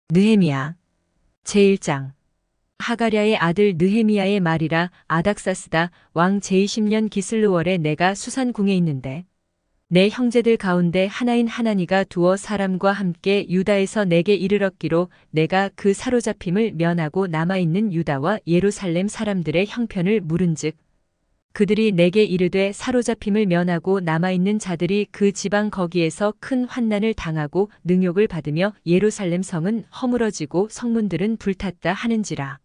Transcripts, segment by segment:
느헤미야 제1장. 하가랴의 아들 느헤미야의 말이라. 아닥사스다 왕 제20년 기슬르월에 내가 수산궁에 있는데 내 형제들 가운데 하나인 하나니가 두어 사람과 함께 유다에서 내게 이르렀기로 내가 그 사로잡힘을 면하고 남아있는 유다와 예루살렘 사람들의 형편을 물은즉 그들이 내게 이르되 사로잡힘을 면하고 남아있는 자들이 그 지방 거기에서 큰 환난을 당하고 능욕을 받으며 예루살렘 성은 허물어지고 성문들은 불탔다 하는지라.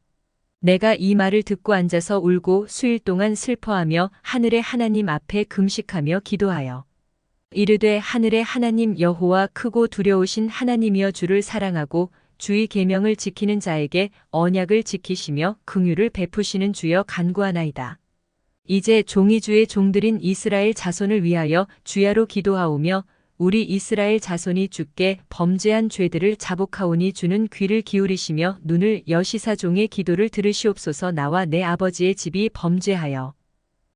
내가 이 말을 듣고 앉아서 울고 수일 동안 슬퍼하며 하늘의 하나님 앞에 금식하며 기도하여 이르되 하늘의 하나님 여호와 크고 두려우신 하나님이여 주를 사랑하고 주의 계명을 지키는 자에게 언약을 지키시며 긍휼을 베푸시는 주여 간구하나이다. 이제 종이 주의 종들인 이스라엘 자손을 위하여 주야로 기도하오며 우리 이스라엘 자손이 주께 범죄한 죄들을 자복하오니 주는 귀를 기울이시며 눈을 여시사 종의 기도를 들으시옵소서. 나와 내 아버지의 집이 범죄하여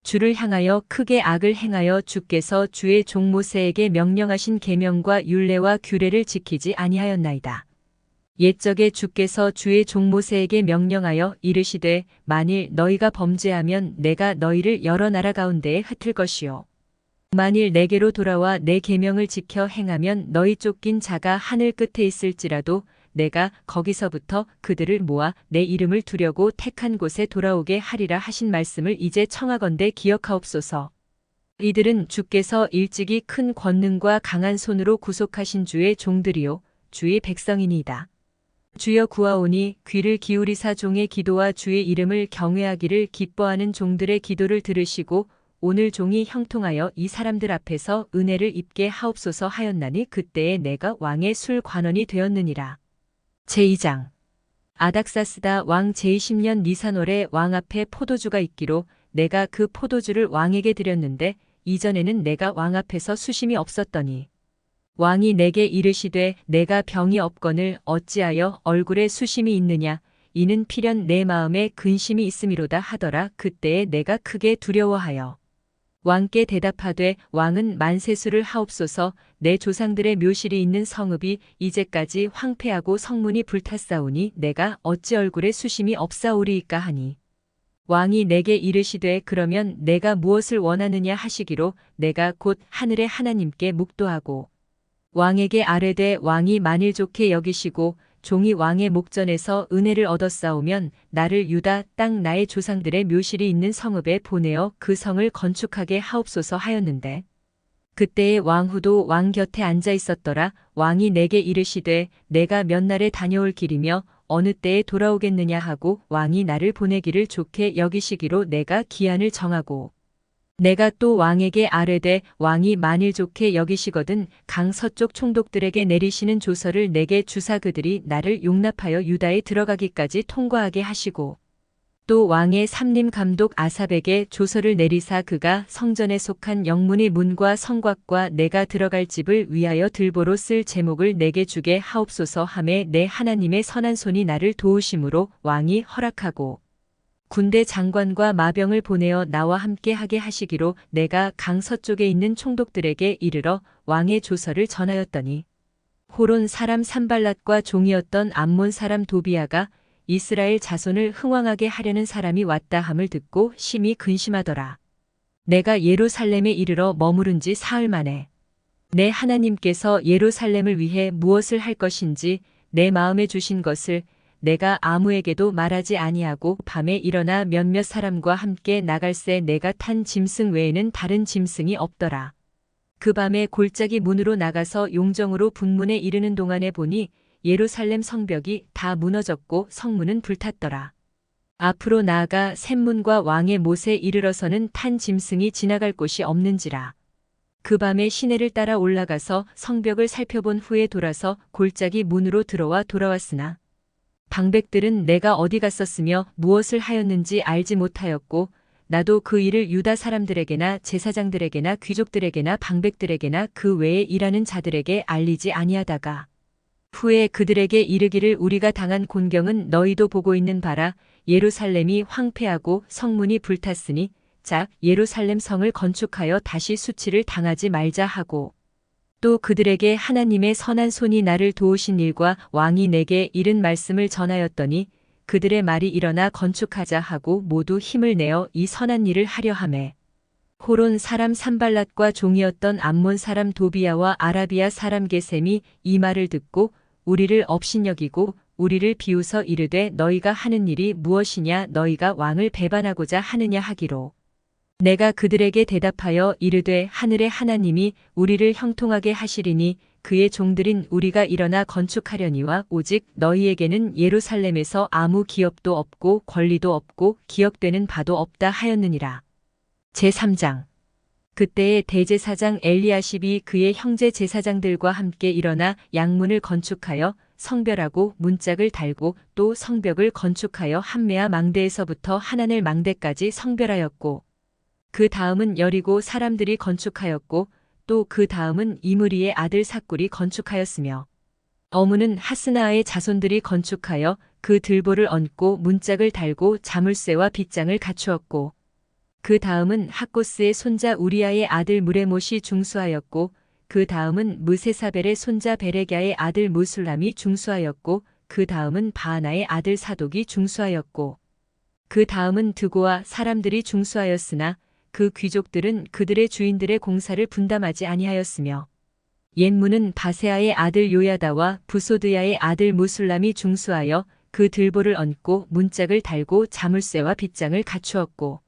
주를 향하여 크게 악을 행하여 주께서 주의 종 모세에게 명령하신 계명과 율례와 규례를 지키지 아니하였나이다. 옛적에 주께서 주의 종 모세에게 명령하여 이르시되 만일 너희가 범죄하면 내가 너희를 여러 나라 가운데에 흩을 것이요 만일 내게로 돌아와 내 계명을 지켜 행하면 너희 쫓긴 자가 하늘 끝에 있을지라도 내가 거기서부터 그들을 모아 내 이름을 두려고 택한 곳에 돌아오게 하리라 하신 말씀을 이제 청하건대 기억하옵소서. 이들은 주께서 일찍이 큰 권능과 강한 손으로 구속하신 주의 종들이요 주의 백성이니이다. 주여 구하오니 귀를 기울이사 종의 기도와 주의 이름을 경외하기를 기뻐하는 종들의 기도를 들으시고 오늘 종이 형통하여 이 사람들 앞에서 은혜를 입게 하옵소서 하였나니 그때에 내가 왕의 술 관원이 되었느니라. 제2장. 아닥사스다 왕 제20년 니산월에 왕 앞에 포도주가 있기로 내가 그 포도주를 왕에게 드렸는데 이전에는 내가 왕 앞에서 수심이 없었더니 왕이 내게 이르시되 내가 병이 없거늘 어찌하여 얼굴에 수심이 있느냐 이는 필연 내 마음에 근심이 있음이로다 하더라. 그때에 내가 크게 두려워하여 왕께 대답하되 왕은 만세수를 하옵소서. 내 조상들의 묘실이 있는 성읍이 이제까지 황폐하고 성문이 불탔사오니 내가 어찌 얼굴에 수심이 없사오리이까 하니 왕이 내게 이르시되 그러면 내가 무엇을 원하느냐 하시기로 내가 곧 하늘의 하나님께 묵도하고 왕에게 아뢰되 왕이 만일 좋게 여기시고 종이 왕의 목전에서 은혜를 얻었사오면 나를 유다 땅 나의 조상들의 묘실이 있는 성읍에 보내어 그 성을 건축하게 하옵소서 하였는데 그때에 왕후도 왕 곁에 앉아 있었더라. 왕이 내게 이르시되 내가 몇 날에 다녀올 길이며 어느 때에 돌아오겠느냐 하고 왕이 나를 보내기를 좋게 여기시기로 내가 기한을 정하고 내가 또 왕에게 아뢰되 왕이 만일 좋게 여기시거든 강 서쪽 총독들에게 내리시는 조서를 내게 주사 그들이 나를 용납하여 유다에 들어가기까지 통과하게 하시고 또 왕의 삼림 감독 아삽에게 조서를 내리사 그가 성전에 속한 영문의 문과 성곽과 내가 들어갈 집을 위하여 들보로 쓸 제목을 내게 주게 하옵소서 하매 내 하나님의 선한 손이 나를 도우심으로 왕이 허락하고 군대 장관과 마병을 보내어 나와 함께 하게 하시기로 내가 강 서쪽에 있는 총독들에게 이르러 왕의 조서를 전하였더니 호론 사람 산발랏과 종이었던 암몬 사람 도비아가 이스라엘 자손을 흥왕하게 하려는 사람이 왔다 함을 듣고 심히 근심하더라. 내가 예루살렘에 이르러 머무른 지 사흘 만에 내 하나님께서 예루살렘을 위해 무엇을 할 것인지 내 마음에 주신 것을 내가 아무에게도 말하지 아니하고 밤에 일어나 몇몇 사람과 함께 나갈새 내가 탄 짐승 외에는 다른 짐승이 없더라. 그 밤에 골짜기 문으로 나가서 용정으로 북문에 이르는 동안에 보니 예루살렘 성벽이 다 무너졌고 성문은 불탔더라. 앞으로 나아가 샘문과 왕의 못에 이르러서는 탄 짐승이 지나갈 곳이 없는지라. 그 밤에 시내를 따라 올라가서 성벽을 살펴본 후에 돌아서 골짜기 문으로 들어와 돌아왔으나 방백들은 내가 어디 갔었으며 무엇을 하였는지 알지 못하였고 나도 그 일을 유다 사람들에게나 제사장들에게나 귀족들에게나 방백들에게나 그 외에 일하는 자들에게 알리지 아니하다가 후에 그들에게 이르기를 우리가 당한 곤경은 너희도 보고 있는 바라. 예루살렘이 황폐하고 성문이 불탔으니 자 예루살렘 성을 건축하여 다시 수치를 당하지 말자 하고 또 그들에게 하나님의 선한 손이 나를 도우신 일과 왕이 내게 이른 말씀을 전하였더니 그들의 말이 일어나 건축하자 하고 모두 힘을 내어 이 선한 일을 하려 하매 호론 사람 산발랏과 종이었던 암몬 사람 도비야와 아라비아 사람 게셈이 이 말을 듣고 우리를 업신여기고 우리를 비웃어 이르되 너희가 하는 일이 무엇이냐 너희가 왕을 배반하고자 하느냐 하기로 내가 그들에게 대답하여 이르되 하늘의 하나님이 우리를 형통하게 하시리니 그의 종들인 우리가 일어나 건축하려니와 오직 너희에게는 예루살렘에서 아무 기업도 없고 권리도 없고 기억되는 바도 없다 하였느니라. 제3장 그때에 대제사장 엘리야십이 그의 형제 제사장들과 함께 일어나 양문을 건축하여 성별하고 문짝을 달고 또 성벽을 건축하여 함메아 망대에서부터 하나넬 망대까지 성별하였고 그 다음은 여리고 사람들이 건축하였고 또 그 다음은 이므리의 아들 삭굴이 건축하였으며 어무는 하스나의 자손들이 건축하여 그 들보를 얹고 문짝을 달고 자물쇠와 빗장을 갖추었고 그 다음은 학고스의 손자 우리아의 아들 무레못이 중수하였고 그 다음은 무세사벨의 손자 베레갸의 아들 무술람이 중수하였고 그 다음은 바하나의 아들 사독이 중수하였고 그 다음은 드고와 사람들이 중수하였으나 그 귀족들은 그들의 주인들의 공사를 분담하지 아니하였으며 옛문은 바세아의 아들 요야다와 부소드야의 아들 무술람이 중수하여 그 들보를 얹고 문짝을 달고 자물쇠와 빗장을 갖추었고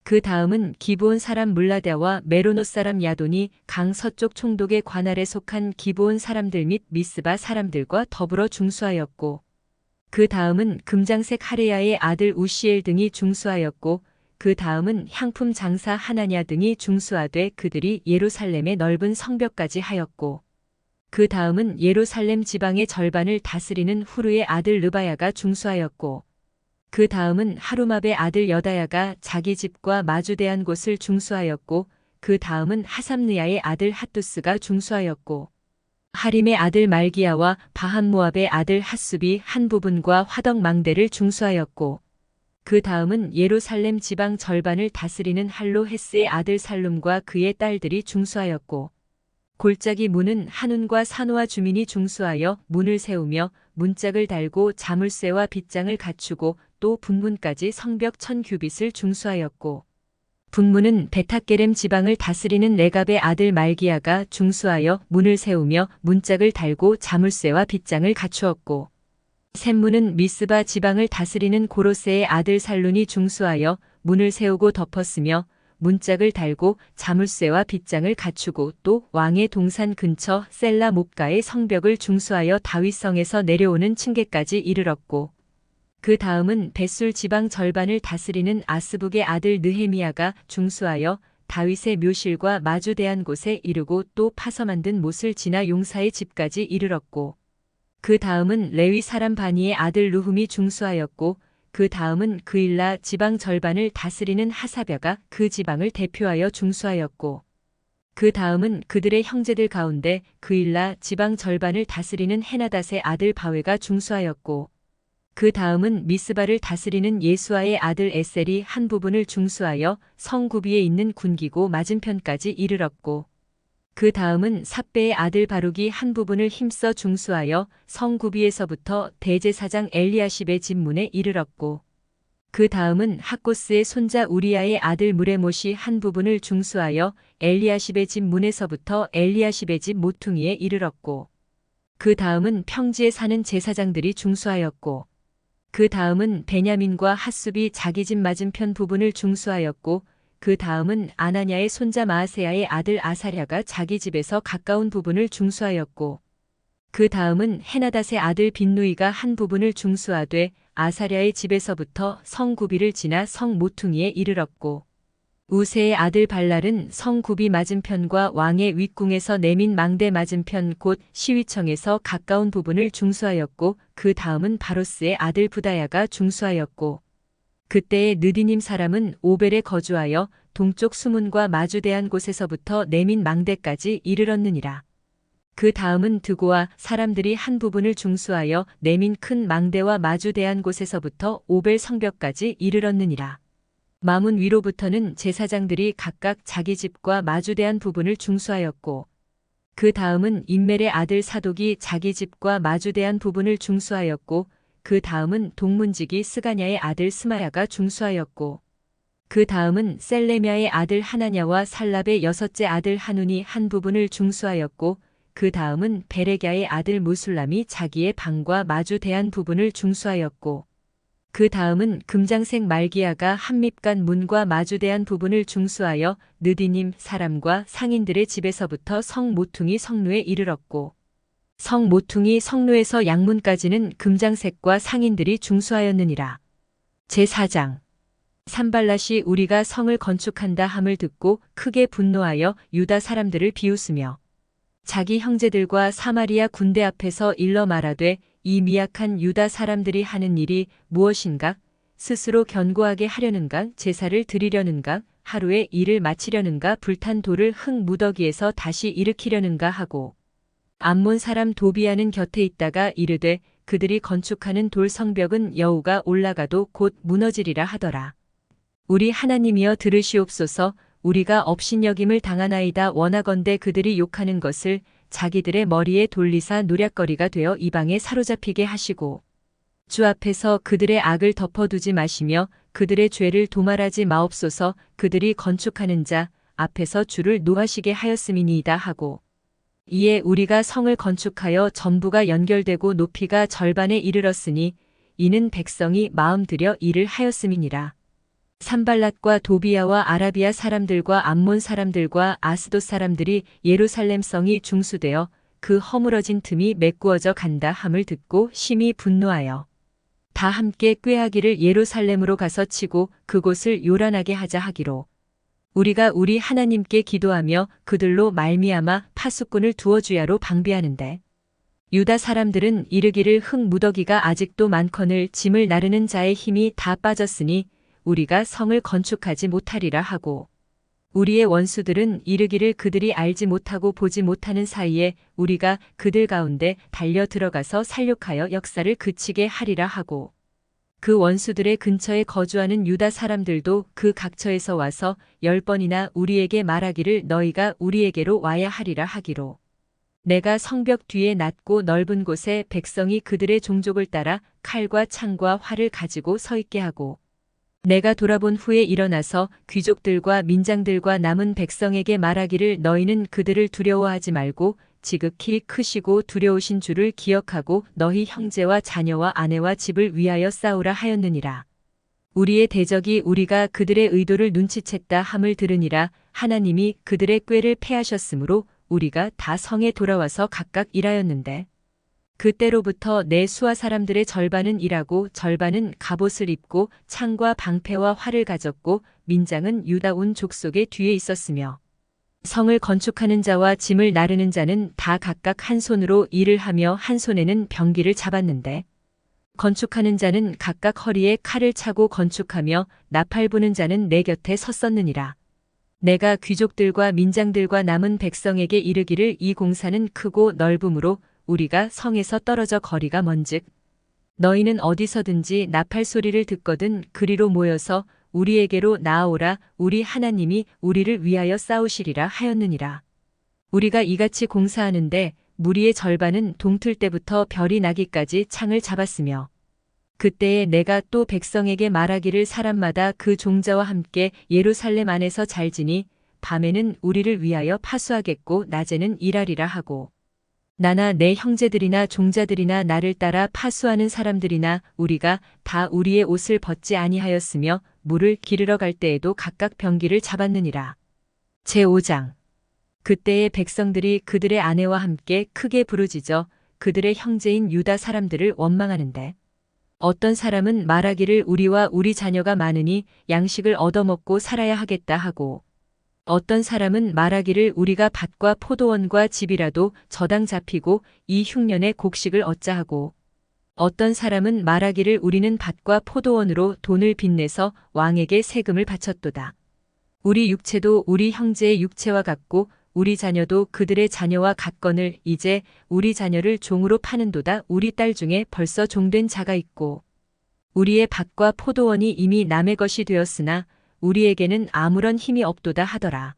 그 다음은 기브온 사람 물라다와 메로노 사람 야돈이 강 서쪽 총독의 관할에 속한 기브온 사람들 및 미스바 사람들과 더불어 중수하였고 그 다음은 금장색 하레야의 아들 우시엘 등이 중수하였고 그 다음은 향품 장사 하나냐 등이 중수하되 그들이 예루살렘의 넓은 성벽까지 하였고 그 다음은 예루살렘 지방의 절반을 다스리는 후르의 아들 르바야가 중수하였고 그 다음은 하루맙의 아들 여다야가 자기 집과 마주대한 곳을 중수하였고 그 다음은 하삼느야의 아들 핫두스가 중수하였고 하림의 아들 말기야와 바한모압의 아들 핫숲이 한 부분과 화덕 망대를 중수하였고 그 다음은 예루살렘 지방 절반을 다스리는 할로헤스의 아들 살룸과 그의 딸들이 중수하였고 골짜기 문은 한운과 산호와 주민이 중수하여 문을 세우며 문짝을 달고 자물쇠와 빗장을 갖추고 또 분문까지 성벽 1000규빗을 중수하였고 분문은 베타게렘 지방을 다스리는 레갑의 아들 말기야가 중수하여 문을 세우며 문짝을 달고 자물쇠와 빗장을 갖추었고 샘문은 미스바 지방을 다스리는 고로세의 아들 살룬이 중수하여 문을 세우고 덮었으며 문짝을 달고 자물쇠와 빗장을 갖추고 또 왕의 동산 근처 셀라 몹가의 성벽을 중수하여 다윗성에서 내려오는 층계까지 이르렀고 그 다음은 벳술 지방 절반을 다스리는 아스북의 아들 느헤미야가 중수하여 다윗의 묘실과 마주대한 곳에 이르고 또 파서 만든 못을 지나 용사의 집까지 이르렀고 그 다음은 레위 사람 바니의 아들 루훔이 중수하였고 그 다음은 그일라 지방 절반을 다스리는 하사벼가 그 지방을 대표하여 중수하였고 그 다음은 그들의 형제들 가운데 그일라 지방 절반을 다스리는 헤나닷의 아들 바웨가 중수하였고 그 다음은 미스바를 다스리는 예수아의 아들 에셀이 한 부분을 중수하여 성구비에 있는 군기고 맞은편까지 이르렀고 그 다음은 삽베의 아들 바룩이 한 부분을 힘써 중수하여 성구비에서부터 대제사장 엘리야십의 집 문에 이르렀고 그 다음은 학고스의 손자 우리아의 아들 무레못이 한 부분을 중수하여 엘리야십의 집 문에서부터 엘리야십의 집 모퉁이에 이르렀고 그 다음은 평지에 사는 제사장들이 중수하였고 그 다음은 베냐민과 핫숲이 자기 집 맞은편 부분을 중수하였고 그 다음은 아나냐의 손자 마아세야의 아들 아사랴가 자기 집에서 가까운 부분을 중수하였고 그 다음은 헤나닷의 아들 빈누이가 한 부분을 중수하되 아사랴의 집에서부터 성구비를 지나 성 모퉁이에 이르렀고 우세의 아들 발랄은 성구비 맞은편과 왕의 윗궁에서 내민 망대 맞은편 곧 시위청에서 가까운 부분을 중수하였고 그 다음은 바로스의 아들 부다야가 중수하였고 그때의 느디님 사람은 오벨에 거주하여 동쪽 수문과 마주대한 곳에서부터 내민 망대까지 이르렀느니라. 그 다음은 드고와 사람들이 한 부분을 중수하여 내민 큰 망대와 마주대한 곳에서부터 오벨 성벽까지 이르렀느니라. 마문 위로부터는 제사장들이 각각 자기 집과 마주대한 부분을 중수하였고 그 다음은 인멜의 아들 사독이 자기 집과 마주대한 부분을 중수하였고 그 다음은 동문지기 스가냐의 아들 스마야가 중수하였고 그 다음은 셀레미아의 아들 하나냐와 살랍의 여섯째 아들 하눈이 한 부분을 중수하였고 그 다음은 베레갸의 아들 무술람이 자기의 방과 마주대한 부분을 중수하였고 그 다음은 금장색 말기야가 한밉간 문과 마주대한 부분을 중수하여 느디님 사람과 상인들의 집에서부터 성 모퉁이 성루에 이르렀고 성 모퉁이 성루에서 양문까지는 금장색과 상인들이 중수하였느니라. 제4장 산발랏이 우리가 성을 건축한다 함을 듣고 크게 분노하여 유다 사람들을 비웃으며 자기 형제들과 사마리아 군대 앞에서 일러 말하되 이 미약한 유다 사람들이 하는 일이 무엇인가? 스스로 견고하게 하려는가? 제사를 드리려는가? 하루에 일을 마치려는가? 불탄 돌을 흙 무더기에서 다시 일으키려는가 하고 암몬 사람 도비아는 곁에 있다가 이르되 그들이 건축하는 돌 성벽은 여우가 올라가도 곧 무너지리라 하더라. 우리 하나님이여 들으시옵소서. 우리가 업신여김을 당하나이다. 원하건대 그들이 욕하는 것을 자기들의 머리에 돌리사 노략거리가 되어 이방에 사로잡히게 하시고 주 앞에서 그들의 악을 덮어두지 마시며 그들의 죄를 도말하지 마옵소서. 그들이 건축하는 자 앞에서 주를 노하시게 하였음이니이다 하고 이에 우리가 성을 건축하여 전부가 연결되고 높이가 절반에 이르렀으니 이는 백성이 마음 들여 일을 하였음이니라. 산발랏과 도비아와 아라비아 사람들과 암몬 사람들과 아스돗 사람들이 예루살렘 성이 중수되어 그 허물어진 틈이 메꾸어져 간다 함을 듣고 심히 분노하여 다 함께 꾀하기를 예루살렘으로 가서 치고 그곳을 요란하게 하자 하기로 우리가 우리 하나님께 기도하며 그들로 말미암아 파수꾼을 두어주야로 방비하는데 유다 사람들은 이르기를 흙 무더기가 아직도 많거늘 짐을 나르는 자의 힘이 다 빠졌으니 우리가 성을 건축하지 못하리라 하고 우리의 원수들은 이르기를 그들이 알지 못하고 보지 못하는 사이에 우리가 그들 가운데 달려 들어가서 살육하여 역사를 그치게 하리라 하고 그 원수들의 근처에 거주하는 유다 사람들도 그 각처에서 와서 10번이나 우리에게 말하기를 너희가 우리에게로 와야 하리라 하기로 내가 성벽 뒤에 낮고 넓은 곳에 백성이 그들의 종족을 따라 칼과 창과 활을 가지고 서 있게 하고 내가 돌아본 후에 일어나서 귀족들과 민장들과 남은 백성에게 말하기를 너희는 그들을 두려워하지 말고 지극히 크시고 두려우신 주를 기억하고 너희 형제와 자녀와 아내와 집을 위하여 싸우라 하였느니라. 우리의 대적이 우리가 그들의 의도를 눈치챘다 함을 들으니라. 하나님이 그들의 꾀를 패하셨으므로 우리가 다 성에 돌아와서 각각 일하였는데 그때로부터 내 수하 사람들의 절반은 일하고 절반은 갑옷을 입고 창과 방패와 활을 가졌고 민장은 유다 온 족속의 뒤에 있었으며 성을 건축하는 자와 짐을 나르는 자는 다 각각 한 손으로 일을 하며 한 손에는 병기를 잡았는데 건축하는 자는 각각 허리에 칼을 차고 건축하며 나팔 부는 자는 내 곁에 섰었느니라. 내가 귀족들과 민장들과 남은 백성에게 이르기를 이 공사는 크고 넓음으로 우리가 성에서 떨어져 거리가 먼즉 너희는 어디서든지 나팔 소리를 듣거든 그리로 모여서 우리에게로 나아오라. 우리 하나님이 우리를 위하여 싸우시리라 하였느니라. 우리가 이같이 공사하는데 무리의 절반은 동틀 때부터 별이 나기까지 창을 잡았으며 그때에 내가 또 백성에게 말하기를 사람마다 그 종자와 함께 예루살렘 안에서 잘지니 밤에는 우리를 위하여 파수하겠고 낮에는 일하리라 하고 나나 내 형제들이나 종자들이나 나를 따라 파수하는 사람들이나 우리가 다 우리의 옷을 벗지 아니하였으며 물을 기르러 갈 때에도 각각 병기를 잡았느니라. 제5장 그때의 백성들이 그들의 아내와 함께 크게 부르짖어 그들의 형제인 유다 사람들을 원망하는데 어떤 사람은 말하기를 우리와 우리 자녀가 많으니 양식을 얻어먹고 살아야 하겠다 하고 어떤 사람은 말하기를 우리가 밭과 포도원과 집이라도 저당 잡히고 이 흉년에 곡식을 얻자 하고 어떤 사람은 말하기를 우리는 밭과 포도원으로 돈을 빚내서 왕에게 세금을 바쳤도다. 우리 육체도 우리 형제의 육체와 같고 우리 자녀도 그들의 자녀와 같거늘 이제 우리 자녀를 종으로 파는도다. 우리 딸 중에 벌써 종된 자가 있고 우리의 밭과 포도원이 이미 남의 것이 되었으나 우리에게는 아무런 힘이 없도다 하더라.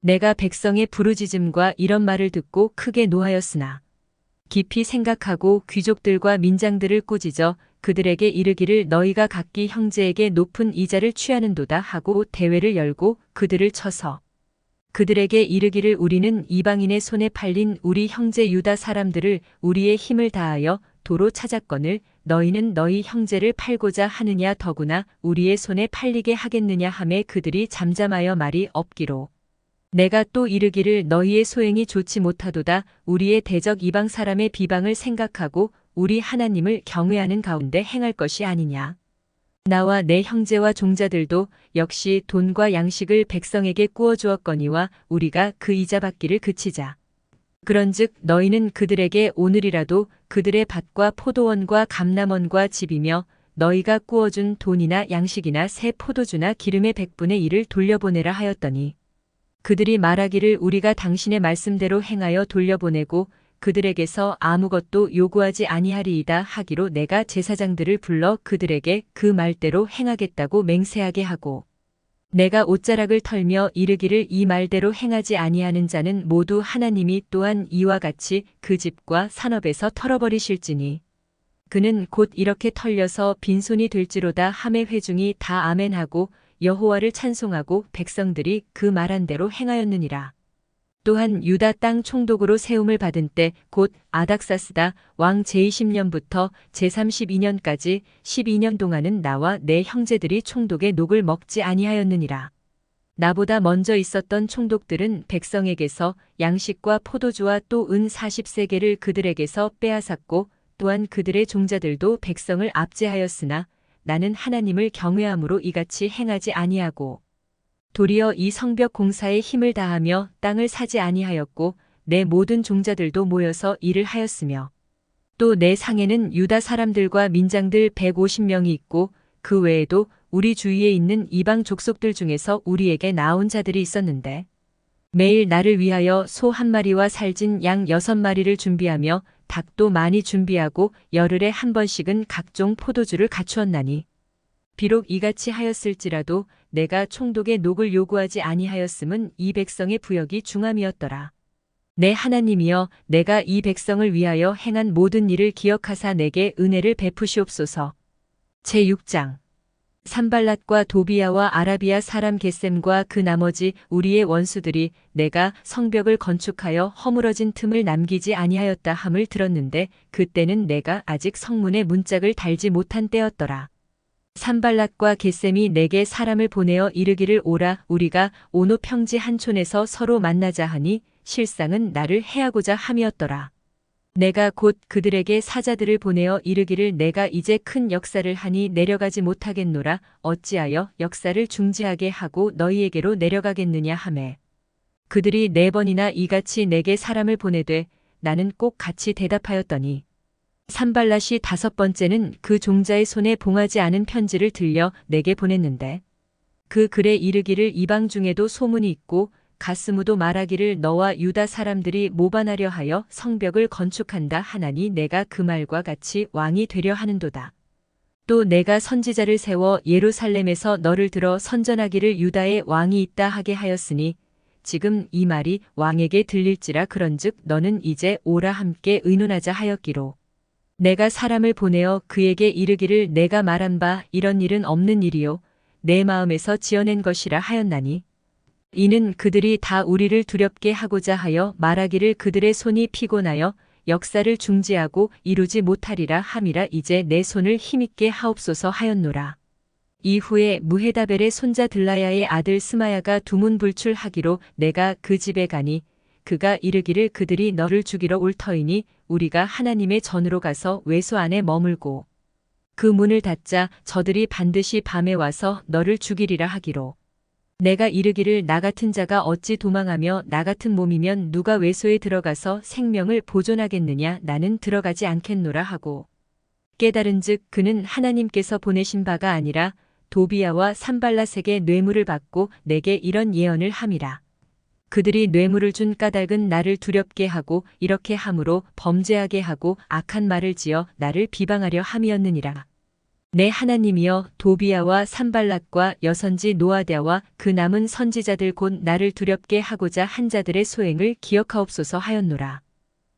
내가 백성의 부르짖음과 이런 말을 듣고 크게 노하였으나 깊이 생각하고 귀족들과 민장들을 꾸짖어 그들에게 이르기를 너희가 각기 형제에게 높은 이자를 취하는도다 하고 대회를 열고 그들을 쳐서 그들에게 이르기를 우리는 이방인의 손에 팔린 우리 형제 유다 사람들을 우리의 힘을 다하여 도로 찾았거늘 너희는 너희 형제를 팔고자 하느냐 더구나 우리의 손에 팔리게 하겠느냐 하매 그들이 잠잠하여 말이 없기로 내가 또 이르기를 너희의 소행이 좋지 못하도다 우리의 대적 이방 사람의 비방을 생각하고 우리 하나님을 경외하는 가운데 행할 것이 아니냐. 나와 내 형제와 종자들도 역시 돈과 양식을 백성에게 꾸어 주었거니와 우리가 그 이자 받기를 그치자. 그런즉 너희는 그들에게 오늘이라도 그들의 밭과 포도원과 감람원과 집이며 너희가 꾸어준 돈이나 양식이나 새 포도주나 기름의 100분의 1을 돌려보내라 하였더니 그들이 말하기를 우리가 당신의 말씀대로 행하여 돌려보내고 그들에게서 아무것도 요구하지 아니하리이다 하기로 내가 제사장들을 불러 그들에게 그 말대로 행하겠다고 맹세하게 하고 내가 옷자락을 털며 이르기를 이 말대로 행하지 아니하는 자는 모두 하나님이 또한 이와 같이 그 집과 산업에서 털어버리실지니 그는 곧 이렇게 털려서 빈손이 될지로다 하매 회중이 다 아멘하고 여호와를 찬송하고 백성들이 그 말한 대로 행하였느니라. 또한 유다 땅 총독으로 세움을 받은 때 곧 아닥사스다 왕 제20년부터 제32년까지 12년 동안은 나와 내 형제들이 총독의 녹을 먹지 아니하였느니라. 나보다 먼저 있었던 총독들은 백성에게서 양식과 포도주와 또 은 40세겔을 그들에게서 빼앗았고 또한 그들의 종자들도 백성을 압제하였으나 나는 하나님을 경외함으로 이같이 행하지 아니하고 도리어 이 성벽 공사에 힘을 다하며 땅을 사지 아니하였고 내 모든 종자들도 모여서 일을 하였으며 또 내 상에는 유다 사람들과 민장들 150명이 있고 그 외에도 우리 주위에 있는 이방 족속들 중에서 우리에게 나온 자들이 있었는데 매일 나를 위하여 소 1마리와 살진 양 6마리를 준비하며 닭도 많이 준비하고 열흘에 한 번씩은 각종 포도주를 갖추었나니 비록 이같이 하였을지라도 내가 총독의 녹을 요구하지 아니하였음은 이 백성의 부역이 중함이었더라. 내 하나님이여 내가 이 백성을 위하여 행한 모든 일을 기억하사 내게 은혜를 베푸시옵소서. 제6장 산발랏과 도비야와 아라비아 사람 겟셈과 그 나머지 우리의 원수들이 내가 성벽을 건축하여 허물어진 틈을 남기지 아니하였다 함을 들었는데 그때는 내가 아직 성문에 문짝을 달지 못한 때였더라. 산발랏과 겟셈이 내게 사람을 보내어 이르기를 오라 우리가 오노 평지 한 촌에서 서로 만나자 하니 실상은 나를 해하고자 함이었더라. 내가 곧 그들에게 사자들을 보내어 이르기를 내가 이제 큰 역사를 하니 내려가지 못하겠노라 어찌하여 역사를 중지하게 하고 너희에게로 내려가겠느냐 하매 그들이 4번이나 이같이 내게 사람을 보내되 나는 꼭 같이 대답하였더니 산발랏이 5번째는 그 종자의 손에 봉하지 않은 편지를 들려 내게 보냈는데 그 글에 이르기를 이방 중에도 소문이 있고 가스무도 말하기를 너와 유다 사람들이 모반하려 하여 성벽을 건축한다 하나니 내가 그 말과 같이 왕이 되려 하는도다. 또 내가 선지자를 세워 예루살렘에서 너를 들어 선전하기를 유다에 왕이 있다 하게 하였으니 지금 이 말이 왕에게 들릴지라 그런즉 너는 이제 오라 함께 의논하자 하였기로 내가 사람을 보내어 그에게 이르기를 내가 말한 바 이런 일은 없는 일이요 내 마음에서 지어낸 것이라 하였나니 이는 그들이 다 우리를 두렵게 하고자 하여 말하기를 그들의 손이 피곤하여 역사를 중지하고 이루지 못하리라 함이라 이제 내 손을 힘있게 하옵소서 하였노라. 이후에 무헤다벨의 손자 들라야의 아들 스마야가 두문불출하기로 내가 그 집에 가니 그가 이르기를 그들이 너를 죽이러 올 터이니 우리가 하나님의 전으로 가서 외소 안에 머물고 그 문을 닫자 저들이 반드시 밤에 와서 너를 죽이리라 하기로 내가 이르기를 나 같은 자가 어찌 도망하며 나 같은 몸이면 누가 외소에 들어가서 생명을 보존하겠느냐 나는 들어가지 않겠노라 하고 깨달은즉 그는 하나님께서 보내신 바가 아니라 도비야와 산발랏에게 뇌물을 받고 내게 이런 예언을 함이라. 그들이 뇌물을 준 까닭은 나를 두렵게 하고 이렇게 함으로 범죄하게 하고 악한 말을 지어 나를 비방하려 함이었느니라. 내 하나님이여 도비야와 산발랏과 여선지 노아랴와 그 남은 선지자들 곧 나를 두렵게 하고자 한 자들의 소행을 기억하옵소서 하였노라.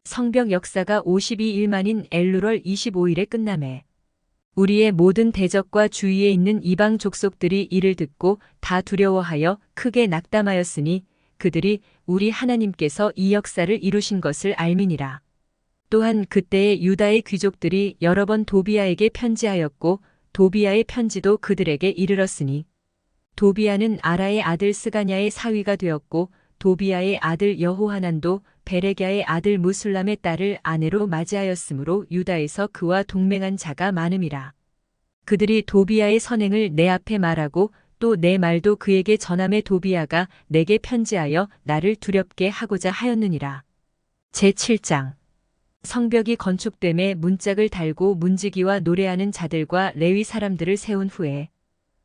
성벽 역사가 52일 만인 엘루럴 25일에 끝나매. 우리의 모든 대적과 주위에 있는 이방 족속들이 이를 듣고 다 두려워하여 크게 낙담하였으니 그들이 우리 하나님께서 이 역사를 이루신 것을 알미니라. 또한 그때에 유다의 귀족들이 여러 번 도비야에게 편지하였고 도비야의 편지도 그들에게 이르렀으니 도비야는 아라의 아들 스가냐의 사위가 되었고 도비야의 아들 여호하난도 베레갸의 아들 무술람의 딸을 아내로 맞이하였으므로 유다에서 그와 동맹한 자가 많음이라. 그들이 도비야의 선행을 내 앞에 말하고 또 내 말도 그에게 전함에 도비야가 내게 편지하여 나를 두렵게 하고자 하였느니라. 제7장 성벽이 건축됨에 문짝을 달고 문지기와 노래하는 자들과 레위 사람들을 세운 후에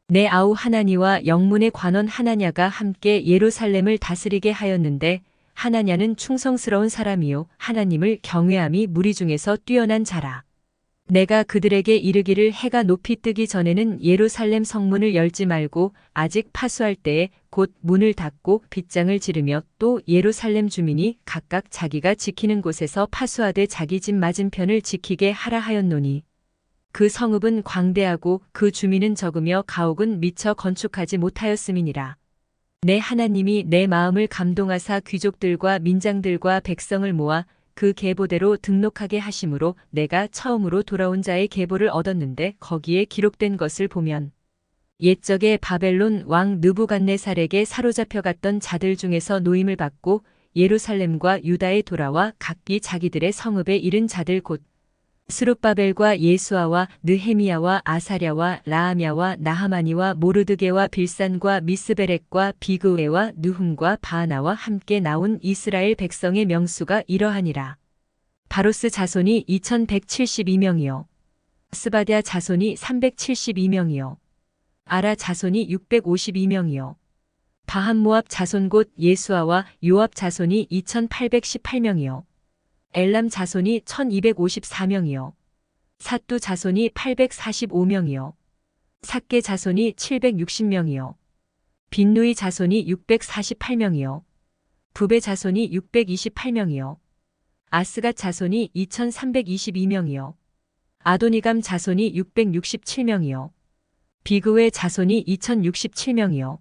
내 아우 하나니와 영문의 관원 하나냐가 함께 예루살렘을 다스리게 하였는데 하나냐는 충성스러운 사람이요 하나님을 경외함이 무리 중에서 뛰어난 자라. 내가 그들에게 이르기를 해가 높이 뜨기 전에는 예루살렘 성문을 열지 말고 아직 파수할 때에 곧 문을 닫고 빗장을 지르며 또 예루살렘 주민이 각각 자기가 지키는 곳에서 파수하되 자기 집 맞은편을 지키게 하라 하였노니 그 성읍은 광대하고 그 주민은 적으며 가옥은 미처 건축하지 못하였음이니라. 내 하나님이 내 마음을 감동하사 귀족들과 민장들과 백성을 모아 그 계보대로 등록하게 하심으로 내가 처음으로 돌아온 자의 계보를 얻었는데 거기에 기록된 것을 보면 옛적에 바벨론 왕 느부갓네살에게 사로잡혀 갔던 자들 중에서 노임을 받고 예루살렘과 유다에 돌아와 각기 자기들의 성읍에 이른 자들 곧 스룹바벨과 예수아와 느헤미야와 아사랴와 라하랴와 나하마니와 모르드게와 빌산과 미스베렉과 비그웨와 느훔과 바하나와 함께 나온 이스라엘 백성의 명수가 이러하니라. 바로스 자손이 2172명이요 스바랴 자손이 372명이요 아라 자손이 652명이요 바한모압 자손 곧 예수아와 요압 자손이 2818명이요 엘람 자손이 1254명이요. 삿두 자손이 845명이요. 삭게 자손이 760명이요. 빈누이 자손이 648명이요. 부베 자손이 628명이요. 아스갓 자손이 2322명이요. 아도니감 자손이 667명이요. 비그웨 자손이 2067명이요.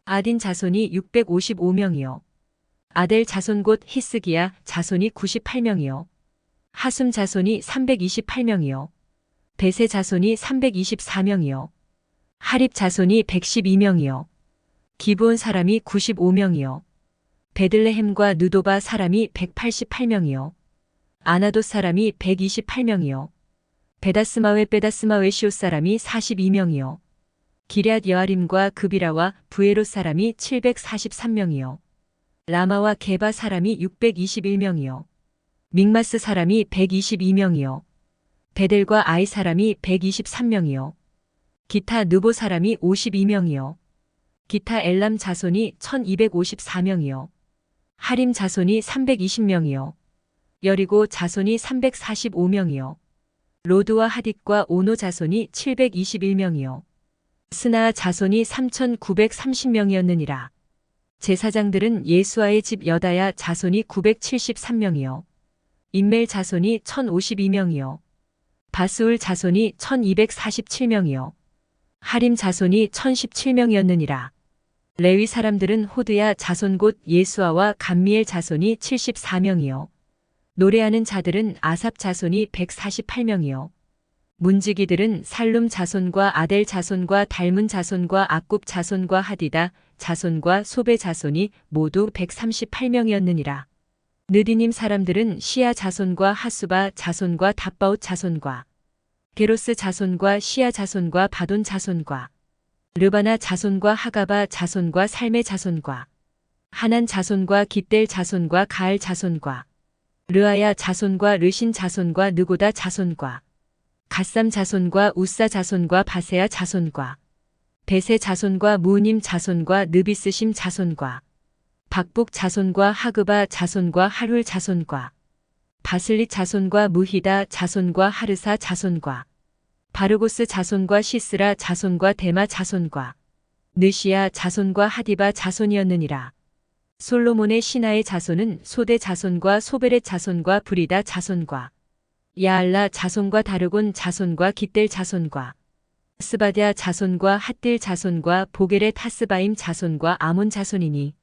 아딘 자손이 655명이요. 아델 자손 곧 히스기야 자손이 98명이요. 하숨 자손이 328명이요. 베세 자손이 324명이요. 하립 자손이 112명이요. 기브온 사람이 95명이요. 베들레헴과 느도바 사람이 188명이요. 아나돗 사람이 128명이요. 베다스마웨 베다스마웨 시옷 사람이 42명이요. 기럇 여아림과 그비라와 부에롯 사람이 743명이요. 라마와 게바 사람이 621명이요. 믹마스 사람이 122명이요. 베델과 아이 사람이 123명이요. 기타 느보 사람이 52명이요. 기타 엘람 자손이 1254명이요. 하림 자손이 320명이요. 여리고 자손이 345명이요. 로드와 하딧과 오노 자손이 721명이요. 스나 자손이 3930명이었느니라. 제사장들은 예수아의 집 여다야 자손이 973명이요. 인멜 자손이 1052명이요. 바스울 자손이 1247명이요. 하림 자손이 1017명이었느니라. 레위 사람들은 호드야 자손 곧 예수아와 감미엘 자손이 74명이요. 노래하는 자들은 아삽 자손이 148명이요. 문지기들은 살룸 자손과 아델 자손과 달문 자손과 악굽 자손과 하디다 자손과 소베 자손이 모두 138명이었느니라. 느디님 사람들은 시아 자손과 하수바 자손과 답바옷 자손과 게로스 자손과 시아 자손과 바돈 자손과 르바나 자손과 하가바 자손과 살메 자손과 하난 자손과 깃델 자손과 가알 자손과 르아야 자손과 르신 자손과 느고다 자손과 갓삼 자손과 우사 자손과 바세아 자손과 베세 자손과 무님 자손과 느비스심 자손과 박북 자손과 하그바 자손과 하룰 자손과 바슬릿 자손과 무히다 자손과 하르사 자손과 바르고스 자손과 시스라 자손과 데마 자손과 느시아 자손과 하디바 자손이었느니라. 솔로몬의 신하의 자손은 소대 자손과 소베렛 자손과 브리다 자손과 야알라 자손과 다르곤 자손과 깃델 자손과 스바디아 자손과 핫딜 자손과 보게렛 하스바임 자손과 아몬 자손이니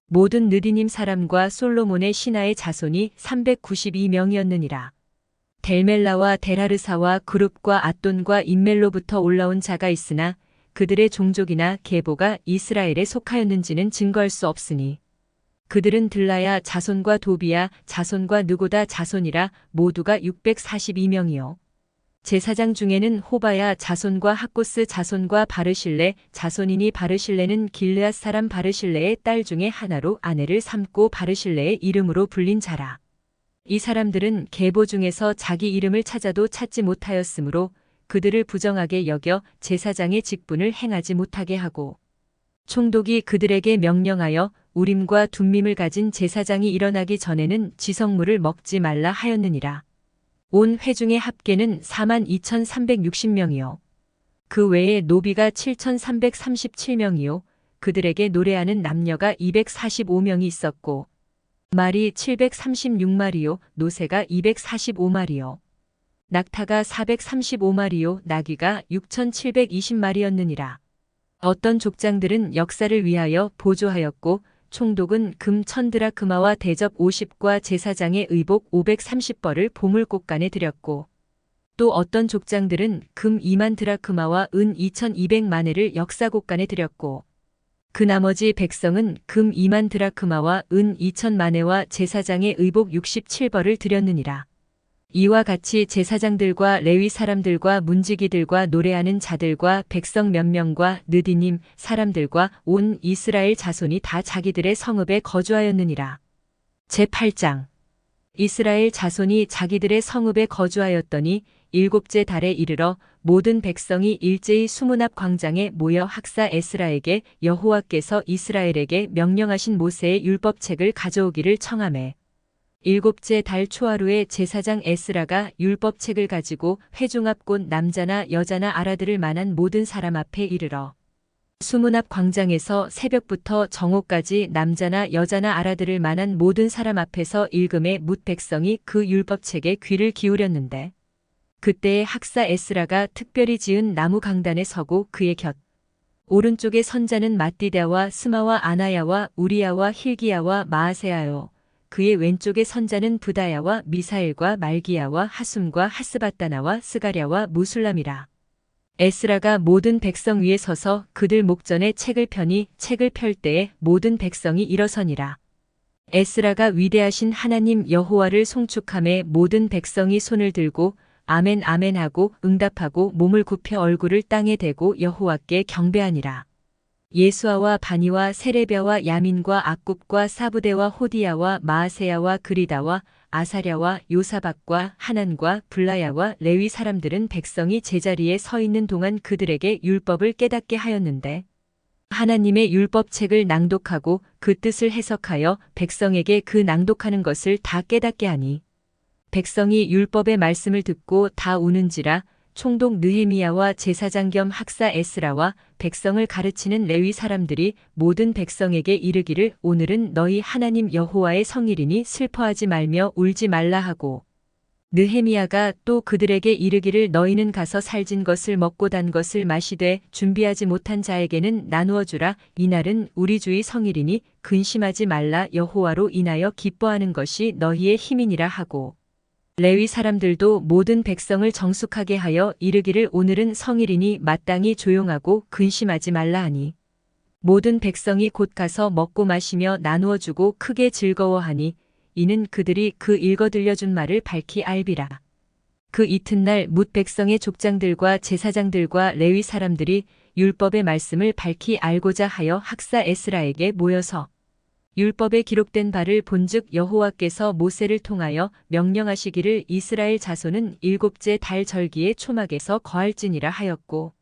모든 느디님 사람과 솔로몬의 신하의 자손이 392명이었느니라. 델멜라와 데라르사와 그룹과 앗돈과 인멜로부터 올라온 자가 있으나 그들의 종족이나 계보가 이스라엘에 속하였는지는 증거할 수 없으니 그들은 들라야 자손과 도비야 자손과 느고다 자손이라 모두가 642명이요. 제사장 중에는 호바야 자손과 학고스 자손과 바르실레 자손이니 바르실레는 길르앗 사람 바르실레의 딸 중에 하나로 아내를 삼고 바르실레의 이름으로 불린 자라. 이 사람들은 계보 중에서 자기 이름을 찾아도 찾지 못하였으므로 그들을 부정하게 여겨 제사장의 직분을 행하지 못하게 하고 총독이 그들에게 명령하여 우림과 둠밈을 가진 제사장이 일어나기 전에는 지성물을 먹지 말라 하였느니라. 온 회중의 합계는 42,360명이요. 그 외에 노비가 7,337명이요. 그들에게 노래하는 남녀가 245명이 있었고 말이 736마리요. 노새가 245마리요. 낙타가 435마리요. 나귀가 6,720마리였느니라. 어떤 족장들은 역사를 위하여 보조하였고 총독은 금 1000드라크마와 대접 50과 제사장의 의복 530벌을 보물꽃간에 드렸고 또 어떤 족장들은 금 2만 드라크마와 은 2200마네를 역사꽃간에 드렸고 그 나머지 백성은 금 2만 드라크마와 은 2000마네와 제사장의 의복 67벌을 드렸느니라. 이와 같이 제사장들과 레위 사람들과 문지기들과 노래하는 자들과 백성 몇 명과 느디님 사람들과 온 이스라엘 자손이 다 자기들의 성읍에 거주하였느니라. 제8장 이스라엘 자손이 자기들의 성읍에 거주하였더니 일곱째 달에 이르러 모든 백성이 일제히 수문앞 광장에 모여 학사 에스라에게 여호와께서 이스라엘에게 명령하신 모세의 율법책을 가져오기를 청하매 일곱째 달 초하루에 제사장 에스라가 율법책을 가지고 회중 앞 곧 남자나 여자나 알아들을 만한 모든 사람 앞에 이르러 수문 앞 광장에서 새벽부터 정오까지 남자나 여자나 알아들을 만한 모든 사람 앞에서 읽음에 뭇 백성이 그 율법책에 귀를 기울였는데 그때에 학사 에스라가 특별히 지은 나무 강단에 서고 그의 곁 오른쪽에 선자는 마띠다와 스마와 아나야와 우리야와 힐기야와 마아세야요. 그의 왼쪽에 선자는 부다야와 미사엘과 말기야와 하숨과 하스바다나와 스가랴와 무술람이라. 에스라가 모든 백성 위에 서서 그들 목전에 책을 펴니 책을 펼 때에 모든 백성이 일어서니라. 에스라가 위대하신 하나님 여호와를 송축하매 모든 백성이 손을 들고 아멘 아멘 하고 응답하고 몸을 굽혀 얼굴을 땅에 대고 여호와께 경배하니라. 예수아와 바니와 세레비아와 야민과 악굽과 사부대와 호디야와 마아세야와 그리다와 아사랴와 요사박과 하난과 블라야와 레위 사람들은 백성이 제자리에 서 있는 동안 그들에게 율법을 깨닫게 하였는데 하나님의 율법책을 낭독하고 그 뜻을 해석하여 백성에게 그 낭독하는 것을 다 깨닫게 하니 백성이 율법의 말씀을 듣고 다 우는지라. 총독 느헤미야와 제사장 겸 학사 에스라와 백성을 가르치는 레위 사람들이 모든 백성에게 이르기를 오늘은 너희 하나님 여호와의 성일이니 슬퍼하지 말며 울지 말라 하고 느헤미야가 또 그들에게 이르기를 너희는 가서 살진 것을 먹고 단 것을 마시되 준비하지 못한 자에게는 나누어 주라. 이날은 우리 주의 성일이니 근심하지 말라. 여호와로 인하여 기뻐하는 것이 너희의 힘이니라 하고 레위 사람들도 모든 백성을 정숙하게 하여 이르기를 오늘은 성일이니 마땅히 조용하고 근심하지 말라 하니 모든 백성이 곧 가서 먹고 마시며 나누어 주고 크게 즐거워하니 이는 그들이 그 읽어 들려준 말을 밝히 알비라. 그 이튿날 뭇 백성의 족장들과 제사장들과 레위 사람들이 율법의 말씀을 밝히 알고자 하여 학사 에스라에게 모여서 율법에 기록된 바를 본즉 여호와께서 모세를 통하여 명령하시기를 이스라엘 자손은 일곱째 달 절기의 초막에서 거할지니라 하였고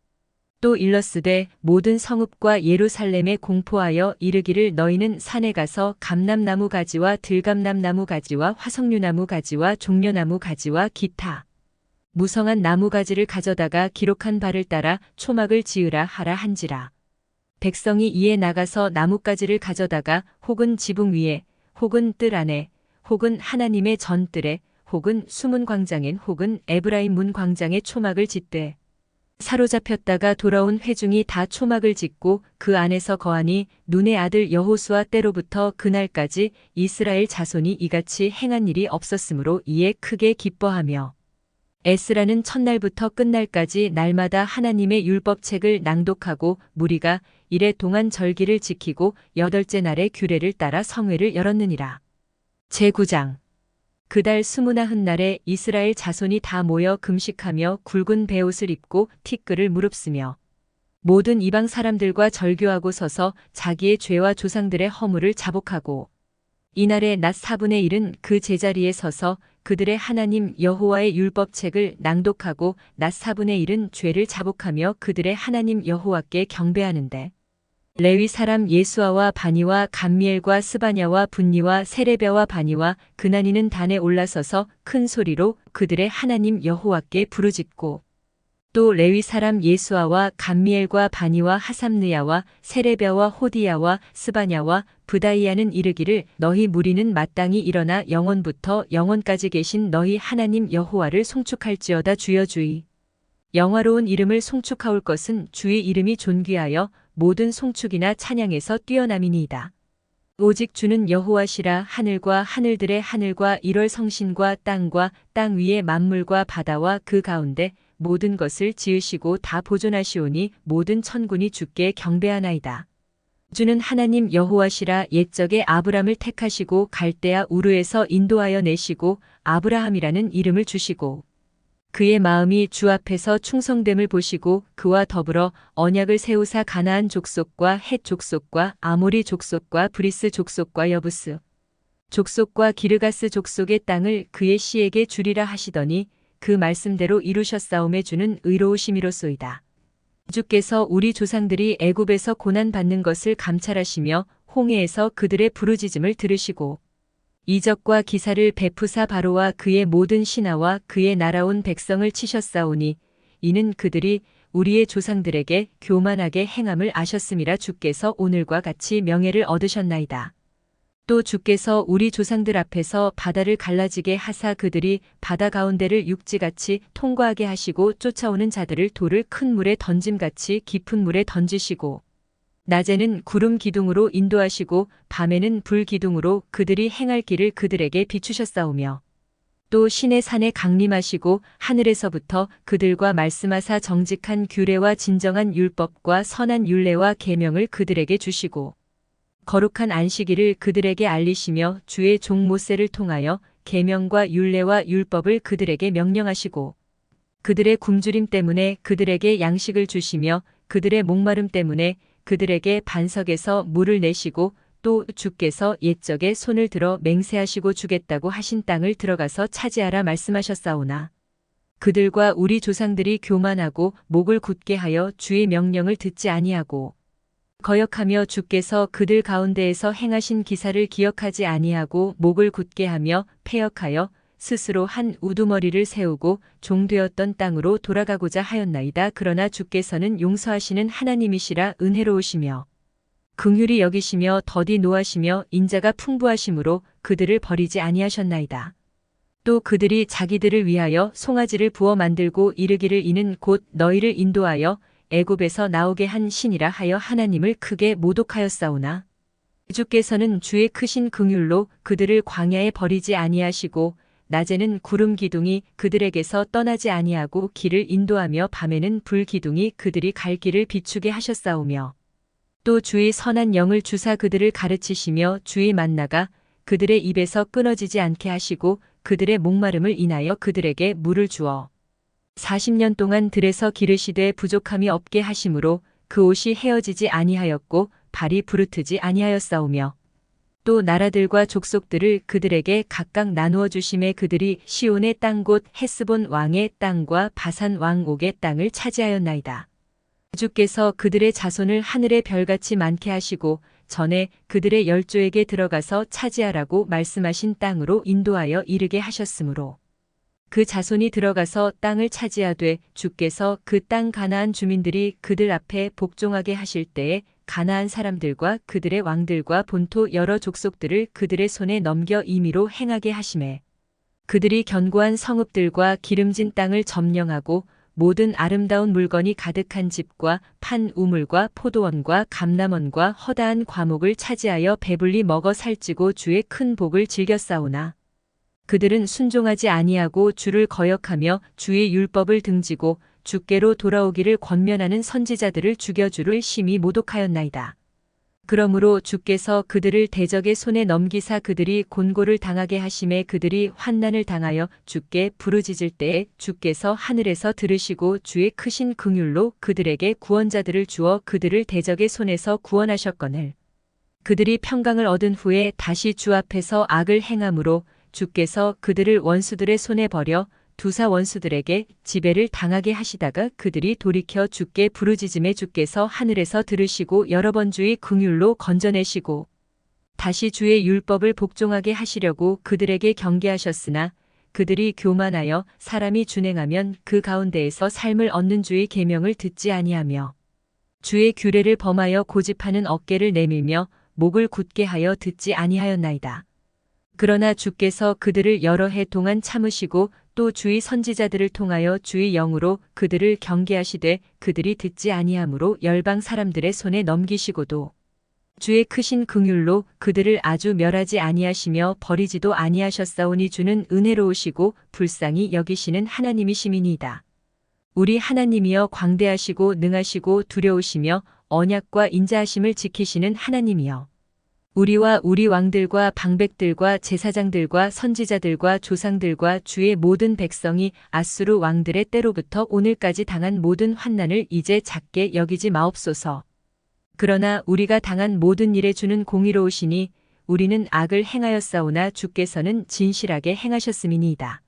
또 일러스되 모든 성읍과 예루살렘에 공포하여 이르기를 너희는 산에 가서 감람나무 가지와 들감람나무 가지와 화석류나무 가지와 종려나무 가지와 기타 무성한 나무가지를 가져다가 기록한 바를 따라 초막을 지으라 하라 한지라. 백성이 이에 나가서 나뭇가지를 가져다가 혹은 지붕 위에 혹은 뜰 안에 혹은 하나님의 전뜰에 혹은 수문 광장엔 혹은 에브라임 문 광장에 초막을 짓되 사로잡혔다가 돌아온 회중이 다 초막을 짓고 그 안에서 거하니 눈의 아들 여호수아 때로부터 그날까지 이스라엘 자손이 이같이 행한 일이 없었으므로 이에 크게 기뻐하며 에스라는 첫날부터 끝날까지 날마다 하나님의 율법책을 낭독하고 무리가 이레 동안 절기를 지키고 여덟째 날에 규례를 따라 성회를 열었느니라. 제9장 그달 스무나흔 날에 이스라엘 자손이 다 모여 금식하며 굵은 베옷을 입고 티끌을 무릅쓰며 모든 이방 사람들과 절교하고 서서 자기의 죄와 조상들의 허물을 자복하고 이날의 낮 4분의 1은 그 제자리에 서서 그들의 하나님 여호와의 율법책을 낭독하고 낮 4분의 1은 죄를 자복하며 그들의 하나님 여호와께 경배하는데 레위 사람 예수아와 바니와 감미엘과 스바냐와 분니와 세레베와 바니와 그나니는 단에 올라서서 큰 소리로 그들의 하나님 여호와께 부르짖고 또 레위 사람 예수아와 감미엘과 바니와 하삼느야와 세레베와 호디야와 스바냐와 브다이아는 이르기를 너희 무리는 마땅히 일어나 영원부터 영원까지 계신 너희 하나님 여호와를 송축할지어다. 주여 주의 영화로운 이름을 송축하올 것은 주의 이름이 존귀하여 모든 송축이나 찬양에서 뛰어남이니이다. 오직 주는 여호와시라. 하늘과 하늘들의 하늘과 일월 성신과 땅과 땅 위의 만물과 바다와 그 가운데 모든 것을 지으시고 다 보존하시오니 모든 천군이 주께 경배하나이다. 주는 하나님 여호와시라. 옛적에 아브람을 택하시고 갈대아 우르에서 인도하여 내시고 아브라함이라는 이름을 주시고 그의 마음이 주 앞에서 충성됨을 보시고 그와 더불어 언약을 세우사 가나안 족속과 헷 족속과 아모리 족속과 브리스 족속과 여부스 족속과 기르가스 족속의 땅을 그의 씨에게 주리라 하시더니 그 말씀대로 이루셨사오매 주는 의로우심이로소이다. 주께서 우리 조상들이 애굽에서 고난 받는 것을 감찰하시며 홍해에서 그들의 부르짖음을 들으시고 이적과 기사를 베푸사 바로와 그의 모든 신하와 그의 날아온 백성을 치셨사오니 이는 그들이 우리의 조상들에게 교만하게 행함을 아셨음이라. 주께서 오늘과 같이 명예를 얻으셨나이다. 또 주께서 우리 조상들 앞에서 바다를 갈라지게 하사 그들이 바다 가운데를 육지같이 통과하게 하시고 쫓아오는 자들을 돌을 큰 물에 던짐같이 깊은 물에 던지시고 낮에는 구름 기둥으로 인도하시고 밤에는 불 기둥으로 그들이 행할 길을 그들에게 비추셨사오며 또 신의 산에 강림하시고 하늘에서부터 그들과 말씀하사 정직한 규례와 진정한 율법과 선한 율례와 계명을 그들에게 주시고 거룩한 안식일을 그들에게 알리시며 주의 종 모세를 통하여 계명과 율례와 율법을 그들에게 명령하시고 그들의 굶주림 때문에 그들에게 양식을 주시며 그들의 목마름 때문에 그들에게 반석에서 물을 내시고 또 주께서 옛적에 손을 들어 맹세하시고 주겠다고 하신 땅을 들어가서 차지하라 말씀하셨사오나 그들과 우리 조상들이 교만하고 목을 굳게 하여 주의 명령을 듣지 아니하고 거역하며 주께서 그들 가운데에서 행하신 기사를 기억하지 아니하고 목을 굳게 하며 패역하여 스스로 한 우두머리를 세우고 종되었던 땅으로 돌아가고자 하였나이다. 그러나 주께서는 용서하시는 하나님이시라. 은혜로우시며 긍휼히 여기시며 더디 노하시며 인자가 풍부하심으로 그들을 버리지 아니하셨나이다. 또 그들이 자기들을 위하여 송아지를 부어 만들고 이르기를 이는 곧 너희를 인도하여 애굽에서 나오게 한 신이라 하여 하나님을 크게 모독하였사오나 주께서는 주의 크신 긍휼로 그들을 광야에 버리지 아니하시고 낮에는 구름 기둥이 그들에게서 떠나지 아니하고 길을 인도하며 밤에는 불 기둥이 그들이 갈 길을 비추게 하셨사오며 또 주의 선한 영을 주사 그들을 가르치시며 주의 만나가 그들의 입에서 끊어지지 않게 하시고 그들의 목마름을 인하여 그들에게 물을 주어 40년 동안 들에서 기르시되 부족함이 없게 하심으로 그 옷이 헤어지지 아니하였고 발이 부르트지 아니하였사오며 또 나라들과 족속들을 그들에게 각각 나누어 주심에 그들이 시온의 땅 곧 헤스본 왕의 땅과 바산 왕 옥의 땅을 차지하였나이다. 주께서 그들의 자손을 하늘의 별같이 많게 하시고 전에 그들의 열조에게 들어가서 차지하라고 말씀하신 땅으로 인도하여 이르게 하셨으므로 그 자손이 들어가서 땅을 차지하되 주께서 그 땅 가나안 주민들이 그들 앞에 복종하게 하실 때에 가나안 사람들과 그들의 왕들과 본토 여러 족속들을 그들의 손에 넘겨 임의로 행하게 하시매 그들이 견고한 성읍들과 기름진 땅을 점령하고 모든 아름다운 물건이 가득한 집과 판 우물과 포도원과 감람원과 허다한 과목을 차지하여 배불리 먹어 살찌고 주의 큰 복을 즐겨 싸우나 그들은 순종하지 아니하고 주를 거역하며 주의 율법을 등지고 주께로 돌아오기를 권면하는 선지자들을 죽여 주를 심히 모독하였나이다. 그러므로 주께서 그들을 대적의 손에 넘기사 그들이 곤고를 당하게 하심에 그들이 환난을 당하여 주께 부르짖을 때에 주께서 하늘에서 들으시고 주의 크신 긍휼로 그들에게 구원자들을 주어 그들을 대적의 손에서 구원하셨거늘 그들이 평강을 얻은 후에 다시 주 앞에서 악을 행함으로 주께서 그들을 원수들의 손에 버려 두사 원수들에게 지배를 당하게 하시다가 그들이 돌이켜 주께 부르짖음에 주께서 하늘에서 들으시고 여러 번 주의 긍휼로 건져내시고 다시 주의 율법을 복종하게 하시려고 그들에게 경계하셨으나 그들이 교만하여 사람이 준행하면 그 가운데에서 삶을 얻는 주의 계명을 듣지 아니하며 주의 규례를 범하여 고집하는 어깨를 내밀며 목을 굳게 하여 듣지 아니하였나이다. 그러나 주께서 그들을 여러 해 동안 참으시고 또 주의 선지자들을 통하여 주의 영으로 그들을 경계하시되 그들이 듣지 아니하므로 열방 사람들의 손에 넘기시고도 주의 크신 긍휼로 그들을 아주 멸하지 아니하시며 버리지도 아니하셨사오니 주는 은혜로우시고 불쌍히 여기시는 하나님이시미니이다. 우리 하나님이여 광대하시고 능하시고 두려우시며 언약과 인자하심을 지키시는 하나님이여 우리와 우리 왕들과 방백들과 제사장들과 선지자들과 조상들과 주의 모든 백성이 아수르 왕들의 때로부터 오늘까지 당한 모든 환난을 이제 작게 여기지 마옵소서. 그러나 우리가 당한 모든 일에 주는 공의로우시니 우리는 악을 행하였사오나 주께서는 진실하게 행하셨음이니이다.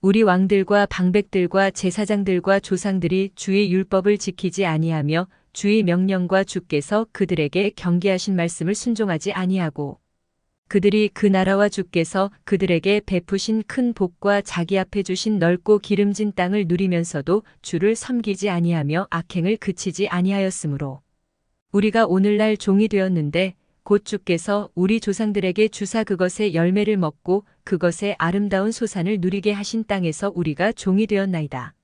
우리 왕들과 방백들과 제사장들과 조상들이 주의 율법을 지키지 아니하며 주의 명령과 주께서 그들에게 경계하신 말씀을 순종하지 아니하고 그들이 그 나라와 주께서 그들에게 베푸신 큰 복과 자기 앞에 주신 넓고 기름진 땅을 누리면서도 주를 섬기지 아니하며 악행을 그치지 아니하였으므로 우리가 오늘날 종이 되었는데 곧 주께서 우리 조상들에게 주사 그것의 열매를 먹고 그것의 아름다운 소산을 누리게 하신 땅에서 우리가 종이 되었나이다.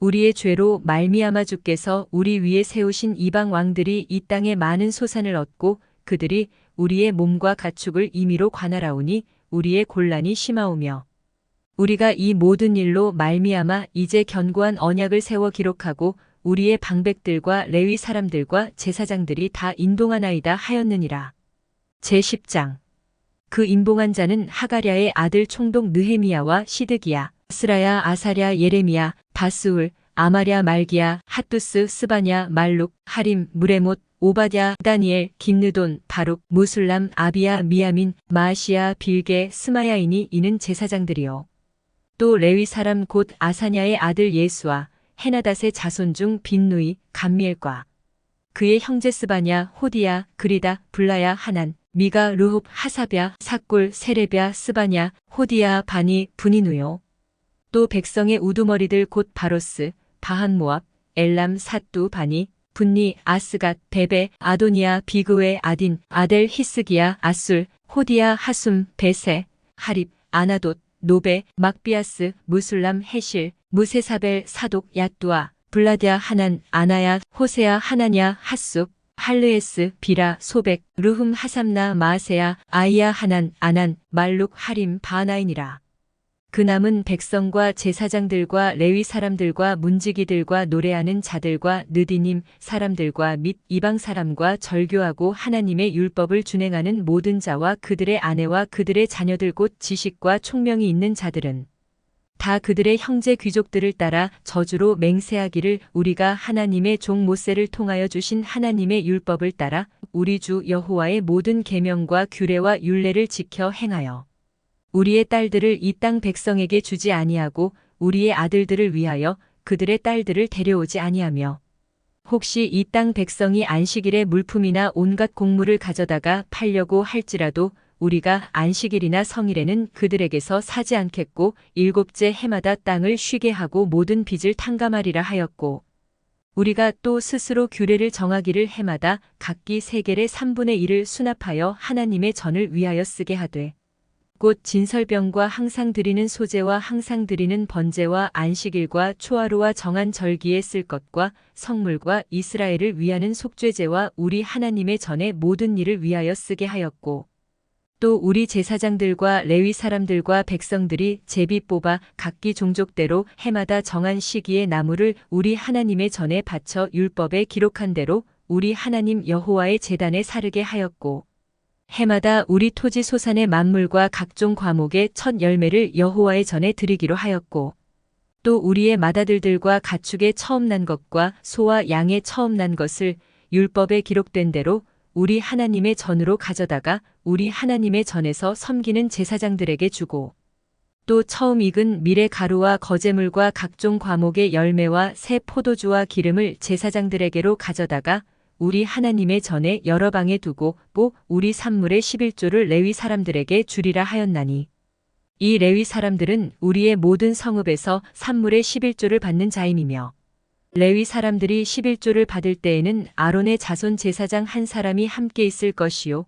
우리의 죄로 말미암아 주께서 우리 위에 세우신 이방 왕들이 이 땅에 많은 소산을 얻고 그들이 우리의 몸과 가축을 임의로 관할하오니 우리의 곤란이 심하오며 우리가 이 모든 일로 말미암아 이제 견고한 언약을 세워 기록하고 우리의 방백들과 레위 사람들과 제사장들이 다 인동하나이다 하였느니라. 제10장 그 인봉한 자는 하가랴의 아들 총독 느헤미야와 시드기야, 스라야, 아사랴, 예레미야, 바스울, 아마랴, 말기야, 핫두스, 스바냐, 말룩, 하림, 무레못, 오바댜, 다니엘, 긴느돈, 바룩, 무술람, 아비야, 미야민, 마아시야, 빌게, 스마야이니 이는 제사장들이요. 또 레위 사람 곧 아사냐의 아들 예수와 헤나닷의 자손 중 빈누이, 감미엘과 그의 형제 스바냐, 호디야, 그리다, 블라야, 하난, 미가, 르홉, 하사랴, 삭골, 세레랴, 스바냐, 호디야, 바니, 분이누요. 또 백성의 우두머리들 곧 바로스, 바한모압, 엘람, 사뚜, 바니, 분니, 아스갓, 베베, 아도니아, 비그웨, 아딘, 아델, 히스기야, 아술, 호디야, 하숨, 베세, 하립, 아나돗, 노베, 막비아스, 무술람, 헤실, 무세사벨, 사독, 야뚜아, 블라디아, 하난, 아나야, 호세야, 하나냐, 핫숙, 할르에스, 비라, 소백, 르흠, 하삼나, 마세야, 아이야, 하난, 아난, 말룩, 하림, 바나인이라. 그 남은 백성과 제사장들과 레위 사람들과 문지기들과 노래하는 자들과 느디님 사람들과 및 이방 사람과 절교하고 하나님의 율법을 준행하는 모든 자와 그들의 아내와 그들의 자녀들 곧 지식과 총명이 있는 자들은 다 그들의 형제 귀족들을 따라 저주로 맹세하기를 우리가 하나님의 종 모세를 통하여 주신 하나님의 율법을 따라 우리 주 여호와의 모든 계명과 규례와 율례를 지켜 행하여 우리의 딸들을 이 땅 백성에게 주지 아니하고 우리의 아들들을 위하여 그들의 딸들을 데려오지 아니하며 혹시 이 땅 백성이 안식일에 물품이나 온갖 곡물을 가져다가 팔려고 할지라도 우리가 안식일이나 성일에는 그들에게서 사지 않겠고 일곱째 해마다 땅을 쉬게 하고 모든 빚을 탕감하리라 하였고 우리가 또 스스로 규례를 정하기를 해마다 각기 세겔의 3분의 1을 수납하여 하나님의 전을 위하여 쓰게 하되 곧 진설병과 항상 드리는 소제와 항상 드리는 번제와 안식일과 초하루와 정한 절기에 쓸 것과 성물과 이스라엘을 위하는 속죄제와 우리 하나님의 전의 모든 일을 위하여 쓰게 하였고 또 우리 제사장들과 레위 사람들과 백성들이 제비 뽑아 각기 종족대로 해마다 정한 시기에 나무를 우리 하나님의 전에 바쳐 율법에 기록한 대로 우리 하나님 여호와의 제단에 사르게 하였고 해마다 우리 토지 소산의 만물과 각종 과목의 첫 열매를 여호와의 전에 드리기로 하였고 또 우리의 맏아들들과 가축의 처음 난 것과 소와 양의 처음 난 것을 율법에 기록된 대로 우리 하나님의 전으로 가져다가 우리 하나님의 전에서 섬기는 제사장들에게 주고 또 처음 익은 밀의 가루와 거제물과 각종 과목의 열매와 새 포도주와 기름을 제사장들에게로 가져다가 우리 하나님의 전에 여러 방에 두고 또 우리 산물의 11조를 레위 사람들에게 주리라 하였나니 이 레위 사람들은 우리의 모든 성읍에서 산물의 11조를 받는 자임이며 레위 사람들이 11조를 받을 때에는 아론의 자손 제사장 한 사람이 함께 있을 것이요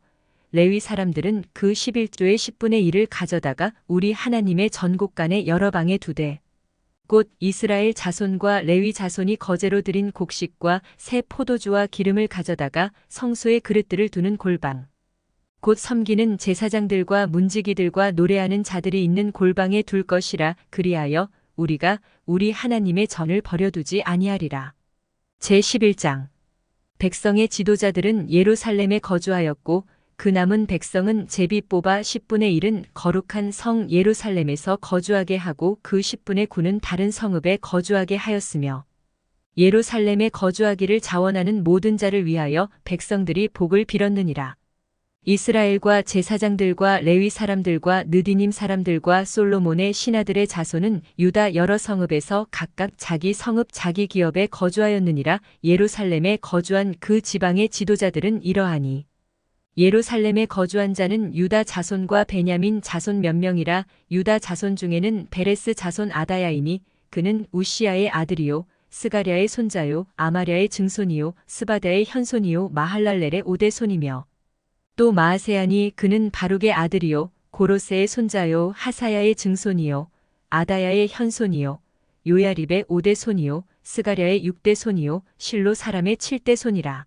레위 사람들은 그 11조의 10분의 1을 가져다가 우리 하나님의 전곡간의 여러 방에 두되 곧 이스라엘 자손과 레위 자손이 거제로 드린 곡식과 새 포도주와 기름을 가져다가 성소의 그릇들을 두는 골방 곧 섬기는 제사장들과 문지기들과 노래하는 자들이 있는 골방에 둘 것이라 그리하여 우리가 우리 하나님의 전을 버려두지 아니하리라. 제11장 백성의 지도자들은 예루살렘에 거주하였고 그 남은 백성은 제비 뽑아 10분의 1은 거룩한 성 예루살렘에서 거주하게 하고 그 10분의 9는 다른 성읍에 거주하게 하였으며 예루살렘에 거주하기를 자원하는 모든 자를 위하여 백성들이 복을 빌었느니라. 이스라엘과 제사장들과 레위 사람들과 느디님 사람들과 솔로몬의 신하들의 자손은 유다 여러 성읍에서 각각 자기 성읍 자기 기업에 거주하였느니라. 예루살렘에 거주한 그 지방의 지도자들은 이러하니 예루살렘에 거주한 자는 유다 자손과 베냐민 자손 몇 명이라. 유다 자손 중에는 베레스 자손 아다야이니 그는 우시야의 아들이요 스가랴의 손자요 아마랴의 증손이요 스바다의 현손이요 마할랄렐의 오대손이며 또 마아세야니 그는 바룩의 아들이요 고로세의 손자요 하사야의 증손이요 아다야의 현손이요 요야립의 오대손이요 스가랴의 육대손이요 실로 사람의 칠대손이라.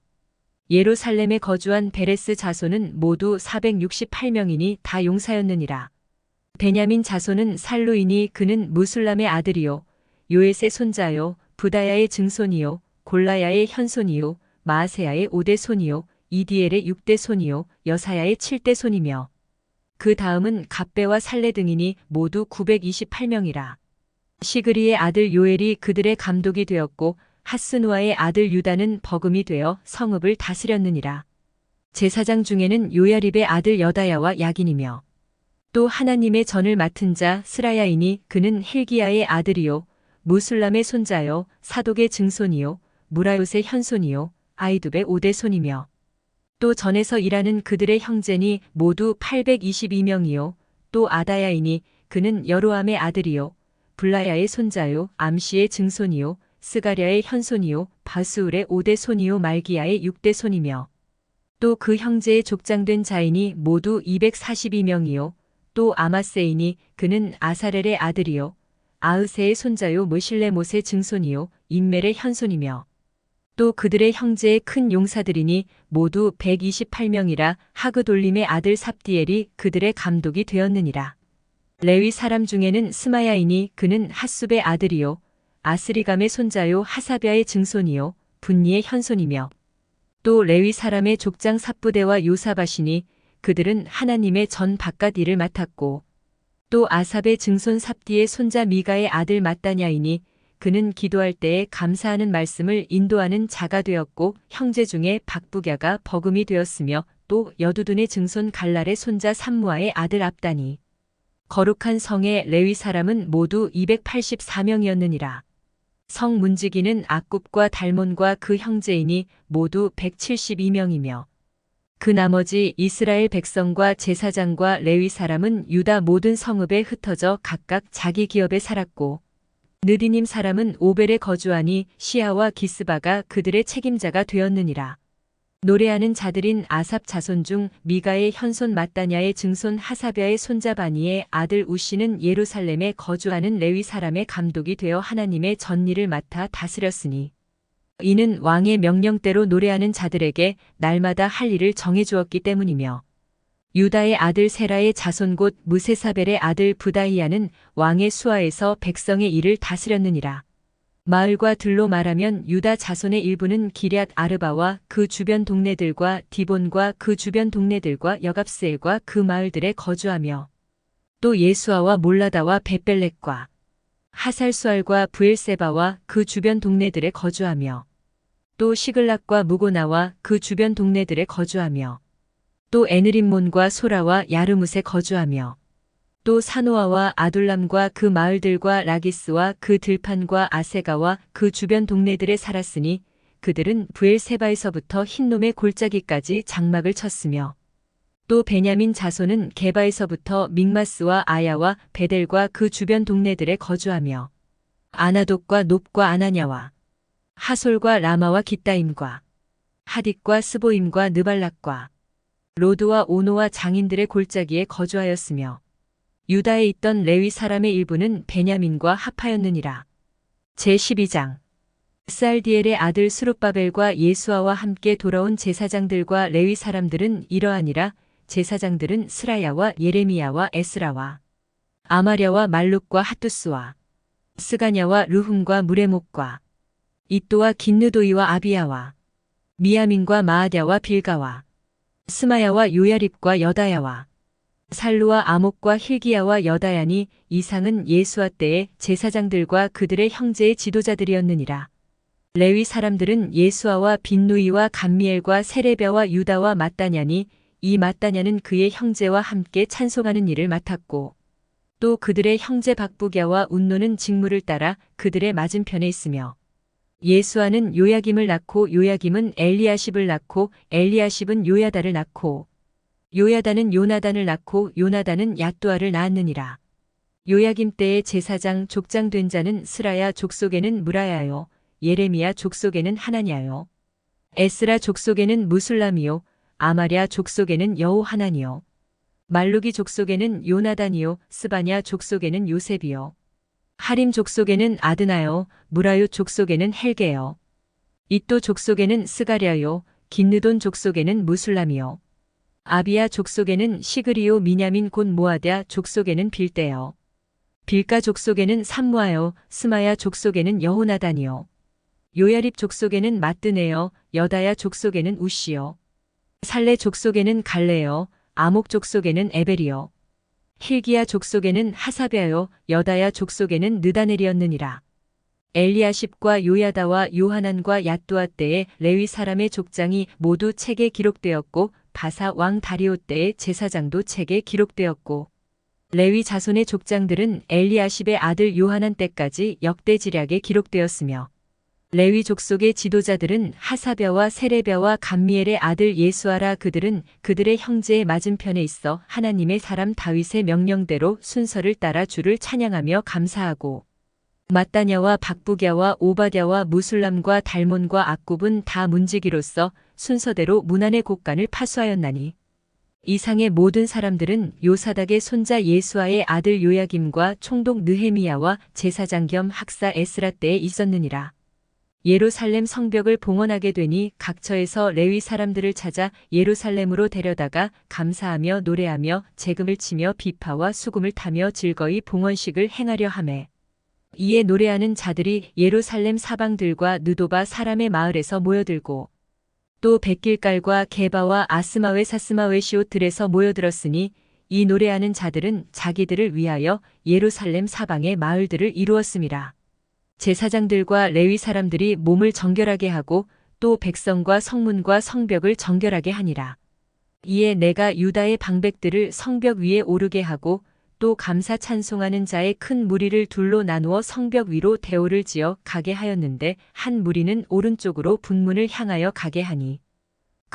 예루살렘에 거주한 베레스 자손은 모두 468명이니 다 용사였느니라. 베냐민 자손은 살루이니 그는 무술람의 아들이요 요엣의 손자요 부다야의 증손이요 골라야의 현손이요 마아세야의 오대손이요 이디엘의 육대손이요 여사야의 칠대손이며 그 다음은 갑배와 살레 등이니 모두 928명이라. 시그리의 아들 요엘이 그들의 감독이 되었고 하스누아의 아들 유다는 버금이 되어 성읍을 다스렸느니라. 제사장 중에는 요야립의 아들 여다야와 야긴이며 또 하나님의 전을 맡은 자 스라야이니 그는 힐기야의 아들이요 무술람의 손자요 사독의 증손이요 무라요의 현손이요 아이둡의 오대손이며 또 전에서 일하는 그들의 형제니 모두 822명이요 또 아다야이니 그는 여로함의 아들이요 블라야의 손자요 암시의 증손이요 스가랴의 현손이요 바스울의 오대손이요 말기야의 육대손이며 또 그 형제의 족장된 자이니 모두 242명이요 또 아마세이니 그는 아사렐의 아들이요 아으세의 손자요 무실레못의 증손이요 인멜의 현손이며 또 그들의 형제의 큰 용사들이니 모두 128명이라. 하그돌림의 아들 삽디엘이 그들의 감독이 되었느니라. 레위 사람 중에는 스마야이니 그는 핫숲의 아들이요 아스리감의 손자요 하사비아의 증손이요 분니의 현손이며 또 레위 사람의 족장 삽부대와 요사바시니 그들은 하나님의 전 바깥 일을 맡았고 또 아삽의 증손 삽디의 손자 미가의 아들 마따냐이니 그는 기도할 때에 감사하는 말씀을 인도하는 자가 되었고 형제 중에 박부갸가 버금이 되었으며 또 여두둔의 증손 갈랄의 손자 삼무아의 아들 압다니 거룩한 성의 레위 사람은 모두 284명이었느니라. 성 문지기는 악굽과 달몬과 그 형제이니 모두 172명이며 그 나머지 이스라엘 백성과 제사장과 레위 사람은 유다 모든 성읍에 흩어져 각각 자기 기업에 살았고 느디님 사람은 오벨에 거주하니 시아와 기스바가 그들의 책임자가 되었느니라. 노래하는 자들인 아삽 자손 중 미가의 현손 마따냐의 증손 하사랴의 손자 바니의 아들 우시는 예루살렘에 거주하는 레위 사람의 감독이 되어 하나님의 전일을 맡아 다스렸으니 이는 왕의 명령대로 노래하는 자들에게 날마다 할 일을 정해주었기 때문이며 유다의 아들 세라의 자손 곧 무세사벨의 아들 부다히야는 왕의 수하에서 백성의 일을 다스렸느니라. 마을과 들로 말하면 유다 자손의 일부는 기럇 아르바와 그 주변 동네들과 디본과 그 주변 동네들과 여갑스엘과 그 마을들에 거주하며 또 예수아와 몰라다와 벳벨렉과 하살수알과 부엘세바와 그 주변 동네들에 거주하며 또 시글락과 무고나와 그 주변 동네들에 거주하며 또 에느림몬과 소라와 야르뭇에 거주하며 또 사노아와 아둘람과 그 마을들과 라기스와 그 들판과 아세가와 그 주변 동네들에 살았으니 그들은 부엘세바에서부터 흰놈의 골짜기까지 장막을 쳤으며 또 베냐민 자손은 게바에서부터 믹마스와 아야와 베델과 그 주변 동네들에 거주하며 아나돗과 놉과 아나냐와 하솔과 라마와 깃다임과 하딧과 스보임과 느발락과 로드와 오노와 장인들의 골짜기에 거주하였으며 유다에 있던 레위 사람의 일부는 베냐민과 합하였느니라. 제12장 살디엘의 아들 스룹바벨과 예수아와 함께 돌아온 제사장들과 레위 사람들은 이러하니라. 제사장들은 스라야와 예레미야와 에스라와 아마랴와 말룩과 핫두스와 스가냐와 르훔과 무레목과 이또와 긴느도이와 아비야와 미야민과 마아랴와 빌가와 스마야와 요야립과 여다야와 살루와 아목과 힐기야와 여다야니 이상은 예수아 때의 제사장들과 그들의 형제의 지도자들이었느니라. 레위 사람들은 예수아와 빈누이와 감미엘과 세레벼와 유다와 마따냐니 이 마따냐는 그의 형제와 함께 찬송하는 일을 맡았고 또 그들의 형제 박부갸와 운노는 직무를 따라 그들의 맞은편에 있으며 예수아는 요야김을 낳고 요야김은 엘리야십을 낳고 엘리야십은 요야다를 낳고 요야다는 요나단을 낳고 요나단은 야뚜아를 낳았느니라. 요야김 때의 제사장 족장 된 자는 스라야 족속에는 무라야요 예레미야 족속에는 하나냐요 에스라 족속에는 무술람이요 아마랴 족속에는 여호하나니요 말루기 족속에는 요나단이요 스바냐 족속에는 요셉이요 하림 족속에는 아드나요 무라요 족속에는 헬게요 이또 족속에는 스가랴요 긴느돈 족속에는 무술람이요 아비야 족속에는 시그리요 미냐민 곧 모아랴 족속에는 빌대요 빌가 족속에는 삼무아요 스마야 족속에는 여호나단이요 요야립 족속에는 마뜨네요 여다야 족속에는 우시요 살레 족속에는 갈레요 아목 족속에는 에벨이요 힐기야 족속에는 하사베요 여다야 족속에는 느다넬이었느니라. 엘리야십과 요야다와 요하난과 야뚜아 때의 레위 사람의 족장이 모두 책에 기록되었고 바사 왕 다리오 때의 제사장도 책에 기록되었고 레위 자손의 족장들은 엘리야십의 아들 요하난 때까지 역대지략에 기록되었으며 레위 족속의 지도자들은 하사벼와 세레벼와 감미엘의 아들 예수아라. 그들은 그들의 형제의 맞은편에 있어 하나님의 사람 다윗의 명령대로 순서를 따라 주를 찬양하며 감사하고 마따냐와 박부갸와 오바댜와 무술람과 달몬과 악굽은 다 문지기로서 순서대로 문안의 곡간을 파수하였나니 이상의 모든 사람들은 요사닥의 손자 예수아의 아들 요야김과 총독 느헤미야와 제사장 겸 학사 에스라 때에 있었느니라. 예루살렘 성벽을 봉헌하게 되니 각처에서 레위 사람들을 찾아 예루살렘으로 데려다가 감사하며 노래하며 재금을 치며 비파와 수금을 타며 즐거이 봉헌식을 행하려 하매 이에 노래하는 자들이 예루살렘 사방들과 느도바 사람의 마을에서 모여들고 또 백길갈과 게바와 아스마웨 사스마웨 시옷들에서 모여들었으니 이 노래하는 자들은 자기들을 위하여 예루살렘 사방의 마을들을 이루었음이라. 제사장들과 레위 사람들이 몸을 정결하게 하고 또 백성과 성문과 성벽을 정결하게 하니라. 이에 내가 유다의 방백들을 성벽 위에 오르게 하고 또 감사 찬송하는 자의 큰 무리를 둘로 나누어 성벽 위로 대오를 지어 가게 하였는데 한 무리는 오른쪽으로 분문을 향하여 가게 하니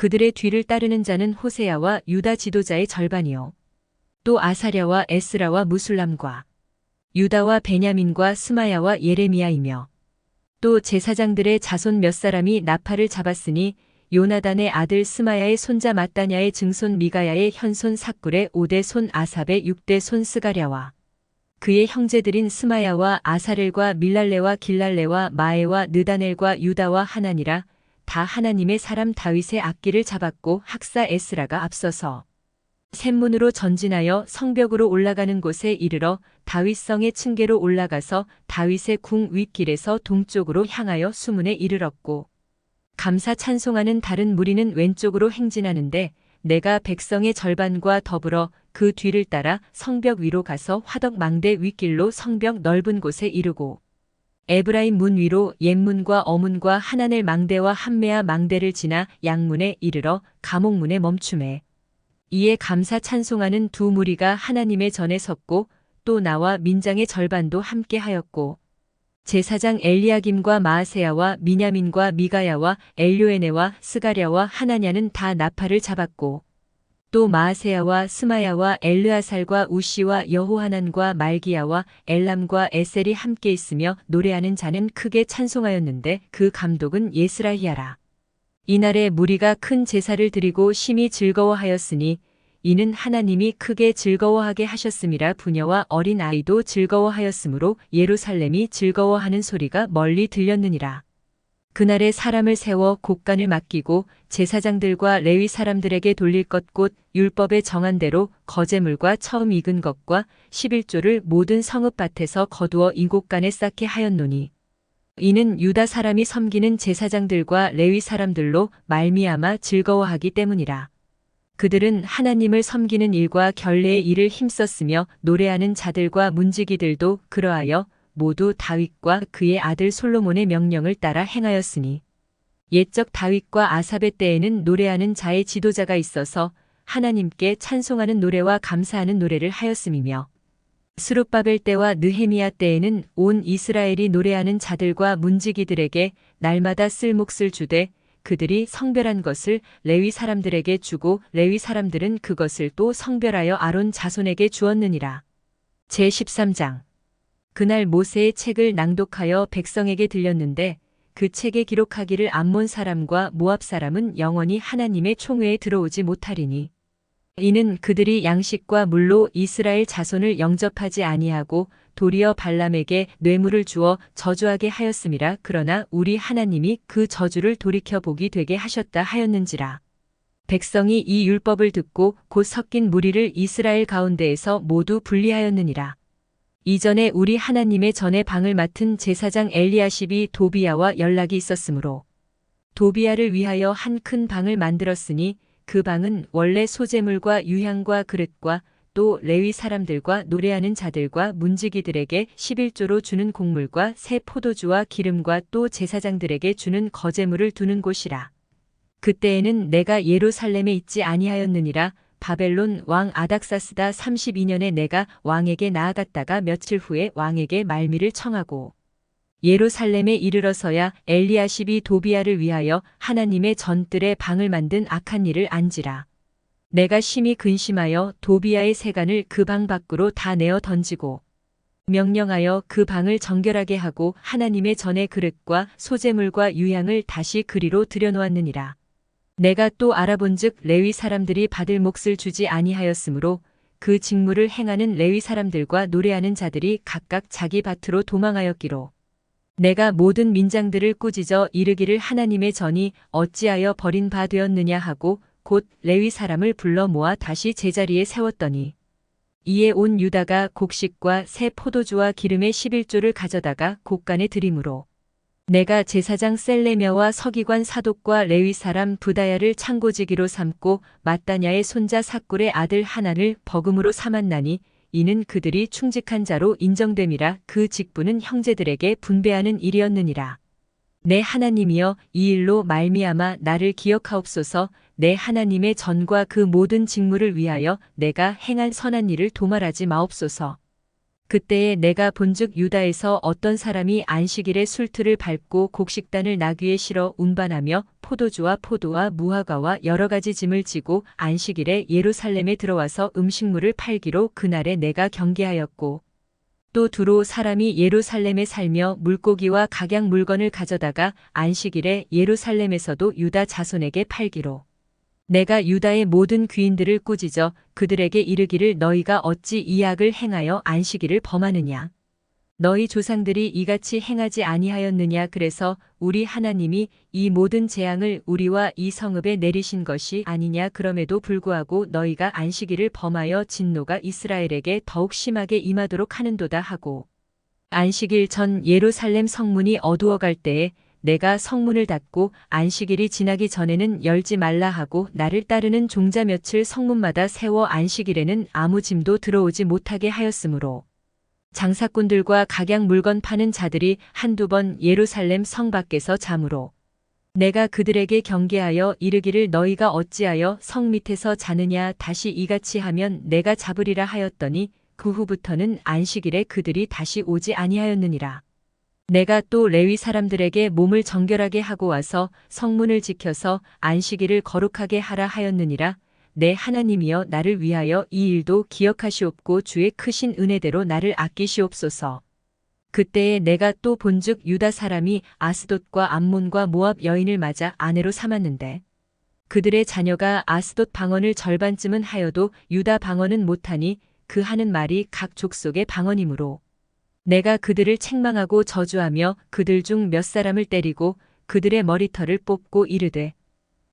그들의 뒤를 따르는 자는 호세아와 유다 지도자의 절반이요. 또 아사랴와 에스라와 무술람과 유다와 베냐민과 스마야와 예레미야이며 또 제사장들의 자손 몇 사람이 나팔을 잡았으니 요나단의 아들 스마야의 손자 마따냐의 증손 미가야의 현손 삭굴의 5대 손 아삽의 6대 손 스가랴와 그의 형제들인 스마야와 아사렐과 밀랄레와 길랄레와 마에와 느다넬과 유다와 하나니라. 다 하나님의 사람 다윗의 악기를 잡았고 학사 에스라가 앞서서 샘문으로 전진하여 성벽으로 올라가는 곳에 이르러 다윗성의 층계로 올라가서 다윗의 궁 윗길에서 동쪽으로 향하여 수문에 이르렀고 감사 찬송하는 다른 무리는 왼쪽으로 행진하는데 내가 백성의 절반과 더불어 그 뒤를 따라 성벽 위로 가서 화덕 망대 윗길로 성벽 넓은 곳에 이르고 에브라임 문 위로 옛문과 어문과 하나넬 망대와 함메아 망대를 지나 양문에 이르러 감옥문에 멈춤해 이에 감사 찬송하는 두 무리가 하나님의 전에 섰고 또 나와 민장의 절반도 함께 하였고 제사장 엘리야김과 마아세야와 미냐민과 미가야와 엘요에네와 스가랴와 하나냐는 다 나팔을 잡았고 또 마아세야와 스마야와 엘르아살과 우시와 여호하난과 말기야와 엘람과 에셀이 함께 있으며 노래하는 자는 크게 찬송하였는데 그 감독은 예스라히야라. 이날에 무리가 큰 제사를 드리고 심히 즐거워하였으니 이는 하나님이 크게 즐거워하게 하셨음이라. 부녀와 어린 아이도 즐거워하였으므로 예루살렘이 즐거워하는 소리가 멀리 들렸느니라. 그날에 사람을 세워 곡간을 맡기고 제사장들과 레위 사람들에게 돌릴 것 곧 율법에 정한 대로 거제물과 처음 익은 것과 11조를 모든 성읍밭에서 거두어 이 곡간에 쌓게 하였노니 이는 유다 사람이 섬기는 제사장들과 레위 사람들로 말미암아 즐거워하기 때문이라. 그들은 하나님을 섬기는 일과 결례의 일을 힘썼으며 노래하는 자들과 문지기들도 그러하여 모두 다윗과 그의 아들 솔로몬의 명령을 따라 행하였으니 옛적 다윗과 아삽의 때에는 노래하는 자의 지도자가 있어서 하나님께 찬송하는 노래와 감사하는 노래를 하였음이며 스룹바벨 때와 느헤미야 때에는 온 이스라엘이 노래하는 자들과 문지기들에게 날마다 쓸 몫을 주되 그들이 성별한 것을 레위 사람들에게 주고 레위 사람들은 그것을 또 성별하여 아론 자손에게 주었느니라. 제13장 그날 모세의 책을 낭독하여 백성에게 들렸는데 그 책에 기록하기를 암몬 사람과 모압 사람은 영원히 하나님의 총회에 들어오지 못하리니 이는 그들이 양식과 물로 이스라엘 자손을 영접하지 아니하고 도리어 발람에게 뇌물을 주어 저주하게 하였음이라. 그러나 우리 하나님이 그 저주를 돌이켜 보기 되게 하셨다 하였는지라. 백성이 이 율법을 듣고 곧 섞인 무리를 이스라엘 가운데에서 모두 분리하였느니라. 이전에 우리 하나님의 전에 방을 맡은 제사장 엘리야십이 도비야와 연락이 있었으므로 도비야를 위하여 한 큰 방을 만들었으니 그 방은 원래 소재물과 유향과 그릇과 또 레위 사람들과 노래하는 자들과 문지기들에게 11조로 주는 곡물과 새 포도주와 기름과 또 제사장들에게 주는 거제물을 두는 곳이라. 그때에는 내가 예루살렘에 있지 아니하였느니라. 바벨론 왕 아닥사스다 32년에 내가 왕에게 나아갔다가 며칠 후에 왕에게 말미를 청하고 예루살렘에 이르러서야 엘리야십이 도비야를 위하여 하나님의 전뜰에 방을 만든 악한 일을 안지라. 내가 심히 근심하여 도비야의 세간을 그 방 밖으로 다 내어 던지고 명령하여 그 방을 정결하게 하고 하나님의 전의 그릇과 소재물과 유향을 다시 그리로 들여놓았느니라. 내가 또 알아본즉 레위 사람들이 받을 몫을 주지 아니하였으므로 그 직무를 행하는 레위 사람들과 노래하는 자들이 각각 자기 밭으로 도망하였기로 내가 모든 민장들을 꾸짖어 이르기를 하나님의 전이 어찌하여 버린 바 되었느냐 하고 곧 레위 사람을 불러 모아 다시 제자리에 세웠더니 이에 온 유다가 곡식과 새 포도주와 기름의 11조를 가져다가 곡간에 드림으로 내가 제사장 셀레며와 서기관 사독과 레위 사람 부다야를 창고지기로 삼고 마따냐의 손자 삭굴의 아들 하나를 버금으로 삼았나니 이는 그들이 충직한 자로 인정됨이라. 그 직분은 형제들에게 분배하는 일이었느니라. 내 하나님이여 이 일로 말미암아 나를 기억하옵소서. 내 하나님의 전과 그 모든 직무를 위하여 내가 행한 선한 일을 도말하지 마옵소서. 그때에 내가 본즉 유다에서 어떤 사람이 안식일에 술틀을 밟고 곡식단을 나귀에 실어 운반하며 포도와 무화과와 여러 가지 짐을 지고 안식일에 예루살렘에 들어와서 음식물을 팔기로 그날에 내가 경계하였고 또 두로 사람이 예루살렘에 살며 물고기와 각양 물건을 가져다가 안식일에 예루살렘에서도 유다 자손에게 팔기로 내가 유다의 모든 귀인들을 꾸짖어 그들에게 이르기를 너희가 어찌 이 악을 행하여 안식일을 범하느냐. 너희 조상들이 이같이 행하지 아니하였느냐. 그래서 우리 하나님이 이 모든 재앙을 우리와 이 성읍에 내리신 것이 아니냐. 그럼에도 불구하고 너희가 안식일을 범하여 진노가 이스라엘에게 더욱 심하게 임하도록 하는도다 하고 안식일 전 예루살렘 성문이 어두워갈 때에 내가 성문을 닫고 안식일이 지나기 전에는 열지 말라 하고 나를 따르는 종자 며칠 성문마다 세워 안식일에는 아무 짐도 들어오지 못하게 하였으므로 장사꾼들과 각양 물건 파는 자들이 한두 번 예루살렘 성 밖에서 자므로 내가 그들에게 경계하여 이르기를 너희가 어찌하여 성 밑에서 자느냐. 다시 이같이 하면 내가 잡으리라 하였더니 그 후부터는 안식일에 그들이 다시 오지 아니하였느니라. 내가 또 레위 사람들에게 몸을 정결하게 하고 와서 성문을 지켜서 안식일을 거룩하게 하라 하였느니라. 내 하나님이여 나를 위하여 이 일도 기억하시옵고 주의 크신 은혜대로 나를 아끼시옵소서. 그때에 내가 또 본즉 유다 사람이 아스돗과 암몬과 모압 여인을 맞아 아내로 삼았는데 그들의 자녀가 아스돗 방언을 절반쯤은 하여도 유다 방언은 못하니 그 하는 말이 각 족속의 방언이므로 내가 그들을 책망하고 저주하며 그들 중 몇 사람을 때리고 그들의 머리털을 뽑고 이르되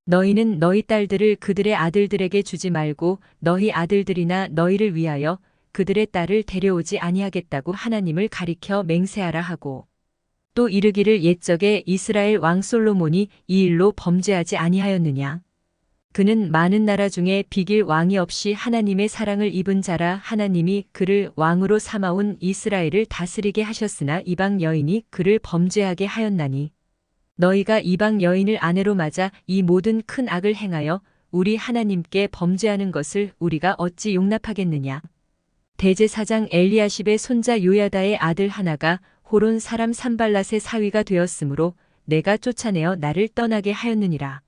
너희는 너희 딸들을 그들의 아들들에게 주지 말고 너희 아들들이나 너희를 위하여 그들의 딸을 데려오지 아니하겠다고 하나님을 가리켜 맹세하라 하고 또 이르기를 옛적에 이스라엘 왕 솔로몬이 이 일로 범죄하지 아니하였느냐. 그는 많은 나라 중에 비길 왕이 없이 하나님의 사랑을 입은 자라. 하나님이 그를 왕으로 삼아온 이스라엘을 다스리게 하셨으나 이방 여인이 그를 범죄하게 하였나니 너희가 이방 여인을 아내로 맞아 이 모든 큰 악을 행하여 우리 하나님께 범죄하는 것을 우리가 어찌 용납하겠느냐. 대제사장 엘리야십의 손자 요야다의 아들 하나가 호론 사람 산발랏의 사위가 되었으므로 내가 쫓아내어 나를 떠나게 하였느니라.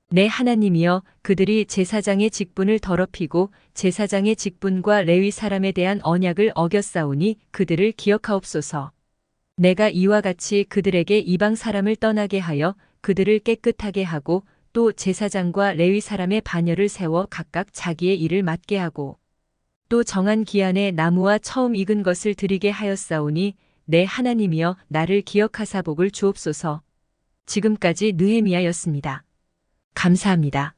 내 하나님이여 그들이 제사장의 직분을 더럽히고 제사장의 직분과 레위 사람에 대한 언약을 어겼사오니 그들을 기억하옵소서. 내가 이와 같이 그들에게 이방 사람을 떠나게 하여 그들을 깨끗하게 하고 또 제사장과 레위 사람의 반열을 세워 각각 자기의 일을 맡게 하고 또 정한 기한에 나무와 처음 익은 것을 드리게 하였사오니 내 하나님이여 나를 기억하사 복을 주옵소서. 지금까지 느헤미야였습니다. 감사합니다.